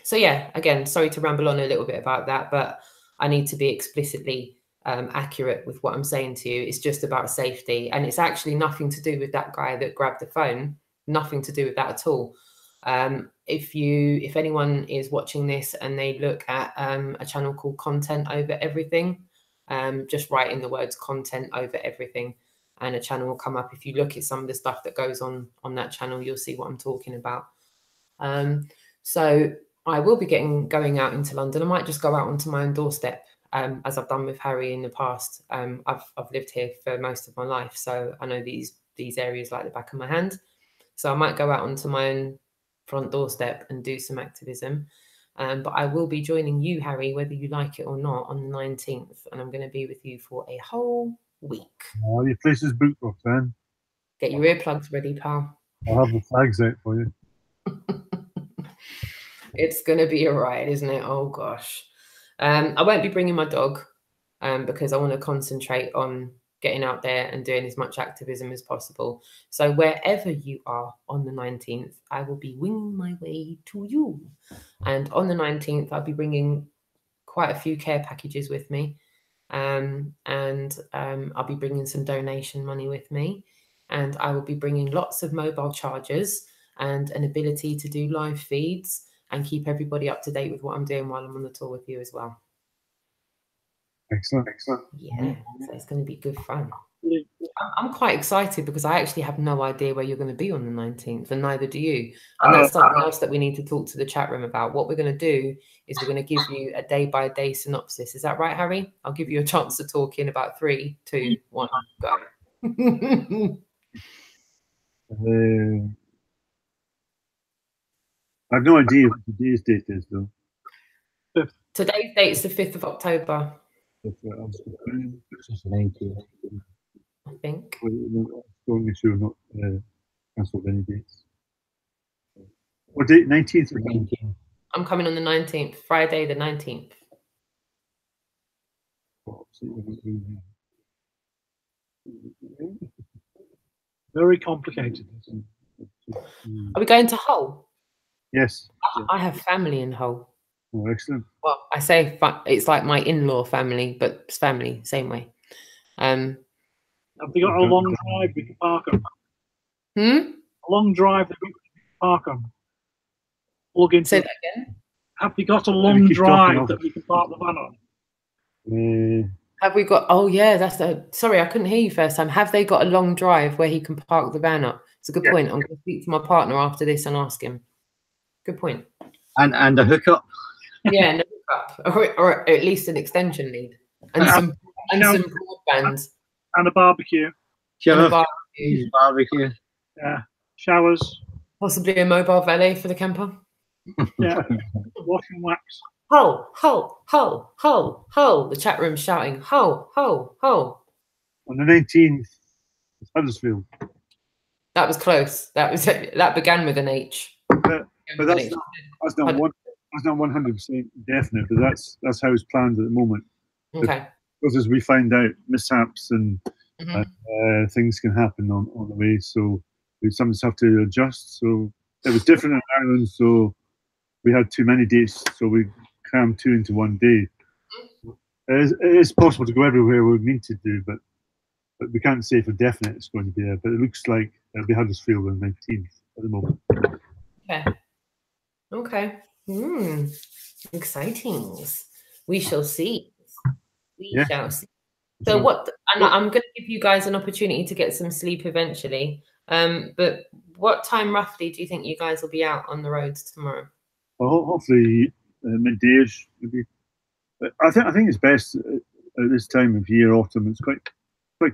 So yeah, again, sorry to ramble on a little bit about that, but I need to be explicitly accurate with what I'm saying to you. It's just about safety, and it's actually nothing to do with that guy that grabbed the phone, nothing to do with that at all. If anyone is watching this and they look at a channel called Content Over Everything, just write in the words content over everything and a channel will come up. If you look at some of the stuff that goes on that channel, you'll see what I'm talking about. So I will be going out into London. I might just go out onto my own doorstep, as I've done with Harry in the past. I've lived here for most of my life, so I know these areas like the back of my hand. So I might go out onto my own front doorstep and do some activism. But I will be joining you, Harry, whether you like it or not, on the 19th. And I'm going to be with you for a whole week. Oh, your place is booked, Roxanne. Get your earplugs ready, pal. I'll have the flags out for you. It's going to be a riot, isn't it? Oh, gosh. I won't be bringing my dog because I want to concentrate on getting out there and doing as much activism as possible. So wherever you are on the 19th, I will be winging my way to you. And on the 19th, I'll be bringing quite a few care packages with me. And I'll be bringing some donation money with me. And I will be bringing lots of mobile chargers and an ability to do live feeds and keep everybody up to date with what I'm doing while I'm on the tour with you as well. Excellent. Yeah, so it's going to be good fun. I'm quite excited because I actually have no idea where you're going to be on the 19th, and neither do you. And that's something else that we need to talk to the chat room about. What we're going to do is we're going to give you a day-by-day synopsis. Is that right, Harry? I'll give you a chance to talk in about 3, 2, 1, go. I have no idea what today's date is, though. Today's date is the 5th of October. I think. Don't make sure not cancelled any dates. What date? 19th or 19th? I'm coming on the 19th, Friday the 19th. Very complicated. Are we going to Hull? Yes. I have family in Hull. Oh, excellent. Well, I say it's like my in-law family, but it's family, same way. Have they got a long drive we can park them? A long drive that we can park them? Plug into. Say that again. Have they got a long drive that we can park the van on? Have we got? Oh yeah, sorry, I couldn't hear you first time. Have they got a long drive where he can park the van up? It's a good point. I'm going to speak to my partner after this and ask him. Good point. And a hookup. Yeah, and a hookup, or at least an extension lead, and some broadband, and a barbecue. Barbecue. Yeah, showers. Possibly a mobile valet for the camper. Yeah, wash and wax. Ho, ho, ho, ho, ho. The chat room shouting, ho, ho, ho. On the 19th, it's Huddersfield. That was close. That began with an H. But that's not 100% definite. But that's how it's planned at the moment. Okay. Because as we find out, mishaps and things can happen on the way, so we sometimes have to adjust. So it was different in Ireland, so we had too many dates, so we crammed 2 into one day. It is possible to go everywhere we need to do, but we can't say for definite it's going to be there. But it looks like it'll be Huddersfield on the 19th at the moment. Okay. Exciting. We shall see. We shall see. So what? And I'm going to give you guys an opportunity to get some sleep eventually. But what time roughly do you think you guys will be out on the roads tomorrow? Well, hopefully midday-ish. Maybe. I think it's best at this time of year, autumn. It's quite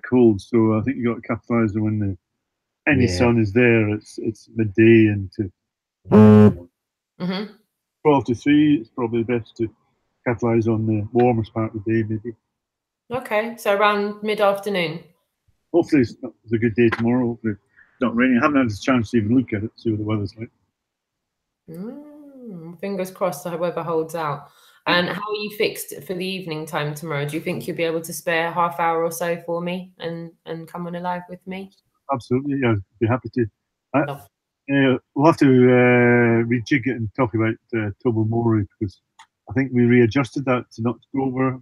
cold, so I think you got to capitalise when any sun is there. It's midday and to 12 to 3. It's probably best to capitalise on the warmest part of the day, maybe. Okay, so around mid-afternoon. Hopefully it's a good day tomorrow. Hopefully it's not raining. I haven't had a chance to even look at it, see what the weather's like. Fingers crossed the weather holds out. And how are you fixed for the evening time tomorrow? Do you think you'll be able to spare half hour or so for me and come on a live with me? Absolutely, yeah, I'd be happy to. We'll have to rejig it and talk about Tobermory, because I think we readjusted that to not go over.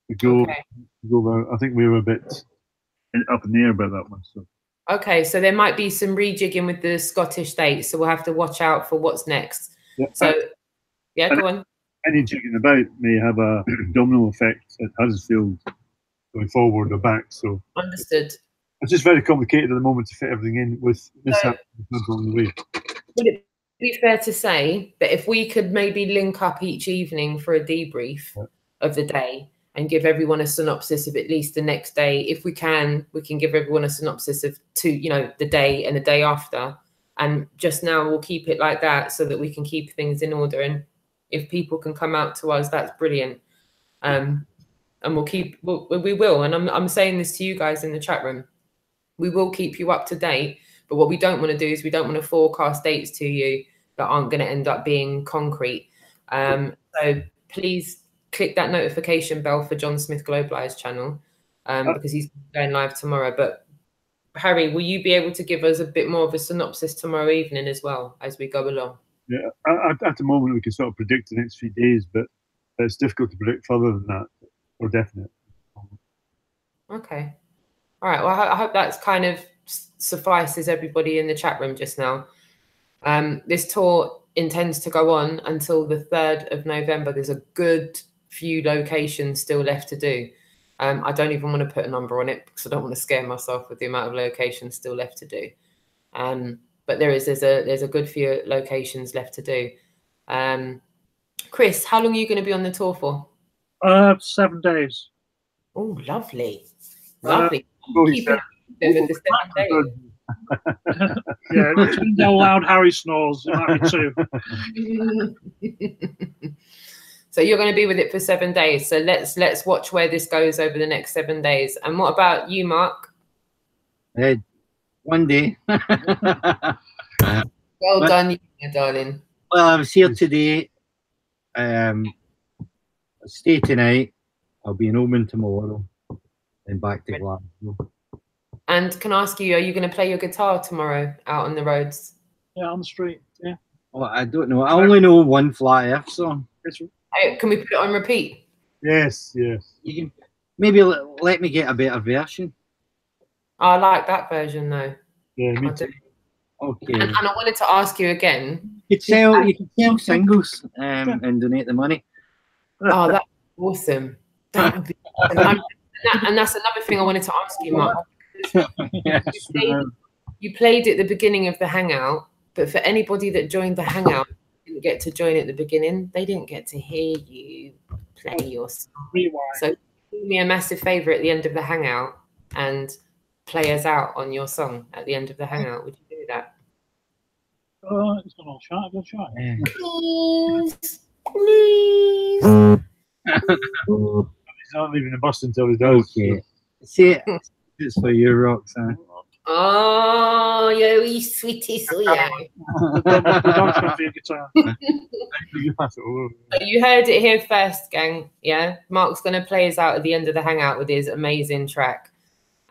I think we were a bit up in the air about that one. So. Okay, so there might be some rejigging with the Scottish dates, so we'll have to watch out for what's next. Yeah. So, go on. Any jigging about may have a domino effect at Huddersfield going forward or back. So understood. It's just very complicated at the moment to fit everything in with mishap on the way. Would it be fair to say that if we could maybe link up each evening for a debrief of the day and give everyone a synopsis of at least the next day? If we can give everyone a synopsis of the day and the day after. And just now we'll keep it like that so that we can keep things in order. And if people can come out to us, that's brilliant. And we will. And I'm saying this to you guys in the chat room. We will keep you up to date. But what we don't want to do is we don't want to forecast dates to you that aren't going to end up being concrete. So please click that notification bell for John Smith Globalized channel because he's going live tomorrow. But Harry, will you be able to give us a bit more of a synopsis tomorrow evening as well as we go along? Yeah, at the moment we can sort of predict the next few days, but it's difficult to predict further than that, or definite. Okay. All right. Well, I hope that's kind of suffices everybody in the chat room just now. This tour intends to go on until the 3rd of November. There's a good few locations still left to do. I don't even want to put a number on it because I don't want to scare myself with the amount of locations still left to do. But there's a good few locations left to do. Chris, how long are you going to be on the tour for? 7 days. Oh, lovely. Lovely. Yeah, it depends how loud Harry snores. It might be 2. So you're going to be with it for 7 days. So let's watch where this goes over the next 7 days. And what about you, Mark? 1 day. Well done, you darling. Well, I was here today. I'll stay tonight. I'll be in Oman tomorrow, and back to Glasgow. And can I ask you, are you going to play your guitar tomorrow out on the roads? Yeah, on the street. Yeah. Well, I don't know. I only know one Flat Earth song. Can we put it on repeat? Yes. You can maybe let me get a better version. I like that version though. Yeah, me too. Okay. And I wanted to ask you again. You can sell singles and donate the money. Oh, that's awesome. That would be awesome. And that's another thing I wanted to ask you, Mark. You played at the beginning of the hangout, but for anybody that joined the hangout didn't get to join at the beginning, they didn't get to hear you play your song. Rewind. So do me a massive favor at the end of the hangout and play us out on your song at the end of the hangout. Would you do that? It's not all shot. Good shot. Please, please. He's not leaving the bus until he does. Okay. See, it's for you, Roxanne. Oh, you wee sweetie, so yeah. The dog's got the guitar. You pass it over. So you heard it here first, gang. Yeah, Mark's going to play us out at the end of the hangout with his amazing track.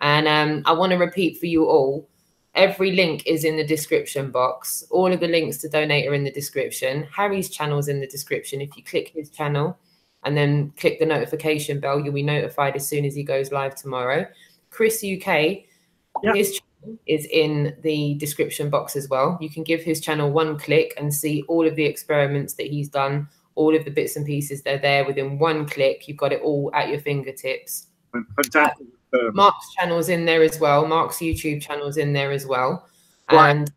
And I want to repeat for you all, every link is in the description box. All of the links to donate are in the description. Harry's channel is in the description. If you click his channel and then click the notification bell, you'll be notified as soon as he goes live tomorrow. Chris UK, his channel is in the description box as well. You can give his channel one click and see all of the experiments that he's done, all of the bits and pieces. They're there within one click. You've got it all at your fingertips. Fantastic. Mark's channel's in there as well. Mark's YouTube channel's in there as well. And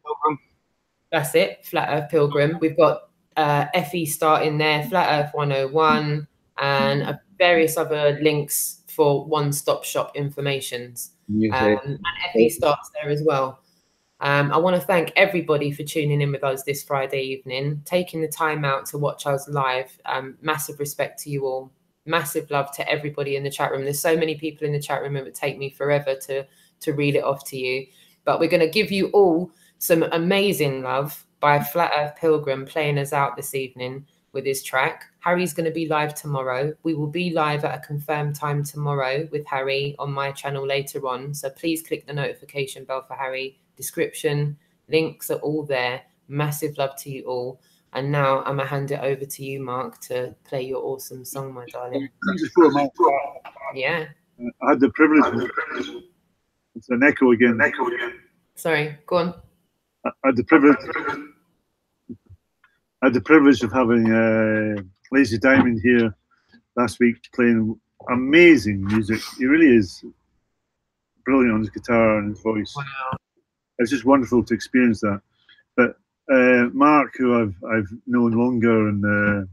that's it, Flat Earth Pilgrim. We've got FESTART in there, Flat Earth 101, and various other links for one-stop shop informations. And FESTART's there as well. I want to thank everybody for tuning in with us this Friday evening, taking the time out to watch us live. Massive respect to you all. Massive love to everybody in the chat room. There's so many people in the chat room, it would take me forever to read it off to you. But we're going to give you all some amazing love by Flat Earth Pilgrim playing us out this evening with his track. Harry's going to be live tomorrow. We will be live at a confirmed time tomorrow with Harry on my channel later on. So please click the notification bell for Harry. Description, links are all there. Massive love to you all. And now I'm going to hand it over to you, Mark, to play your awesome song, my darling. Yeah. I had the privilege. It's an echo again. Sorry, go on. I had the privilege of having Lazy Diamond here last week playing amazing music. He really is brilliant on his guitar and his voice. Wow. It's just wonderful to experience that. But Mark, who I've known longer, and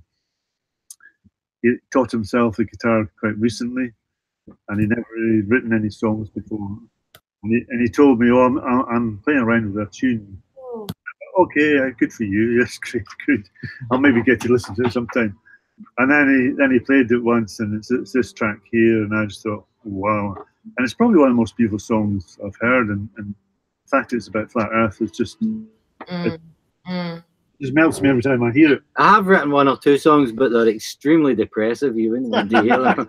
he taught himself the guitar quite recently, and he never really written any songs before. And he told me, "Oh, I'm playing around with a tune." Oh. Okay, good for you. Yes, great, good. I'll maybe get to listen to it sometime. And then he played it once, and it's this track here, and I just thought, wow. And it's probably one of the most beautiful songs I've heard, and the fact it's about flat Earth is just. It just melts me every time I hear it. I have written one or two songs, but they're extremely depressive. You wouldn't want to hear them.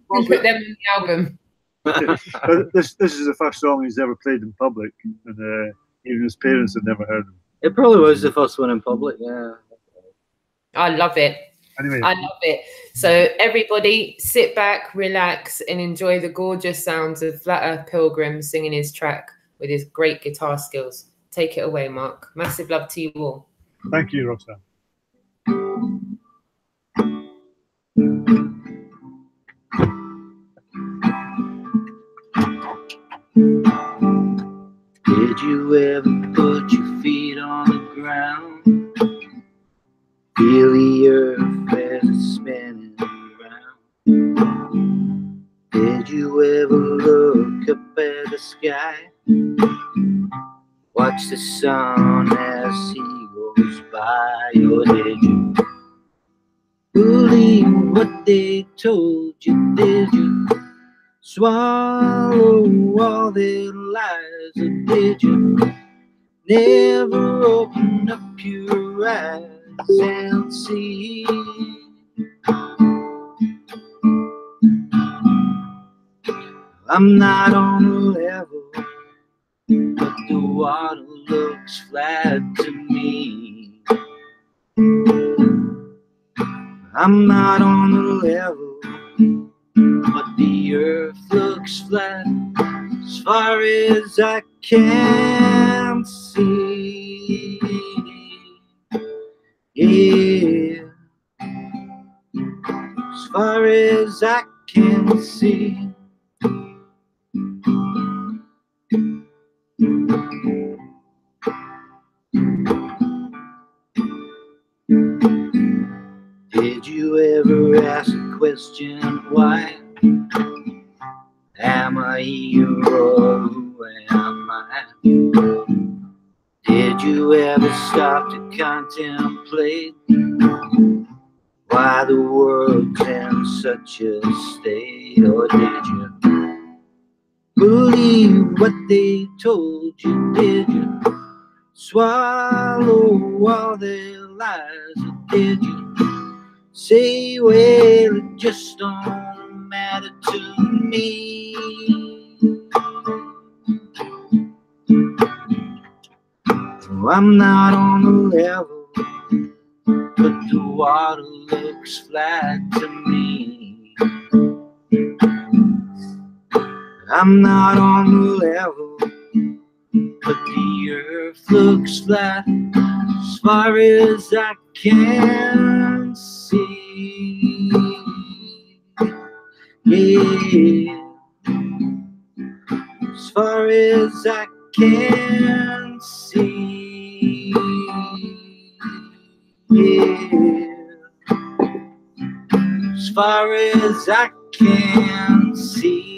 We'll put them in the album. But this is the first song he's ever played in public, and even his parents had never heard him. It probably was the first one in public, yeah. I love it. Anyway. I love it. So everybody sit back, relax, and enjoy the gorgeous sounds of Flat Earth Pilgrim singing his track with his great guitar skills. Take it away, Mark. Massive love to you all. Thank you, Roxanne. Did you ever put your feet on the ground? Feel the earth as it's spinning around? Did you ever look up at the sky? Watch the sun as he goes by? Or did you believe what they told you? Did you swallow all their lies? Or did you never open up your eyes and see? I'm not on a level, but the water looks flat to me. I'm not on a level, but the earth looks flat as far as I can see. Yeah, as far as I can see. question why am I here or who am I? Did you ever stop to contemplate why the world's in such a state? Or did you believe what they told you? Did you swallow all their lies? Or did you say, well, it just don't matter to me? Oh, I'm not on the level, but the water looks flat to me. I'm not on the level, but the earth looks flat as far as I can see. Yeah, as far as I can see. Yeah, as far as I can see.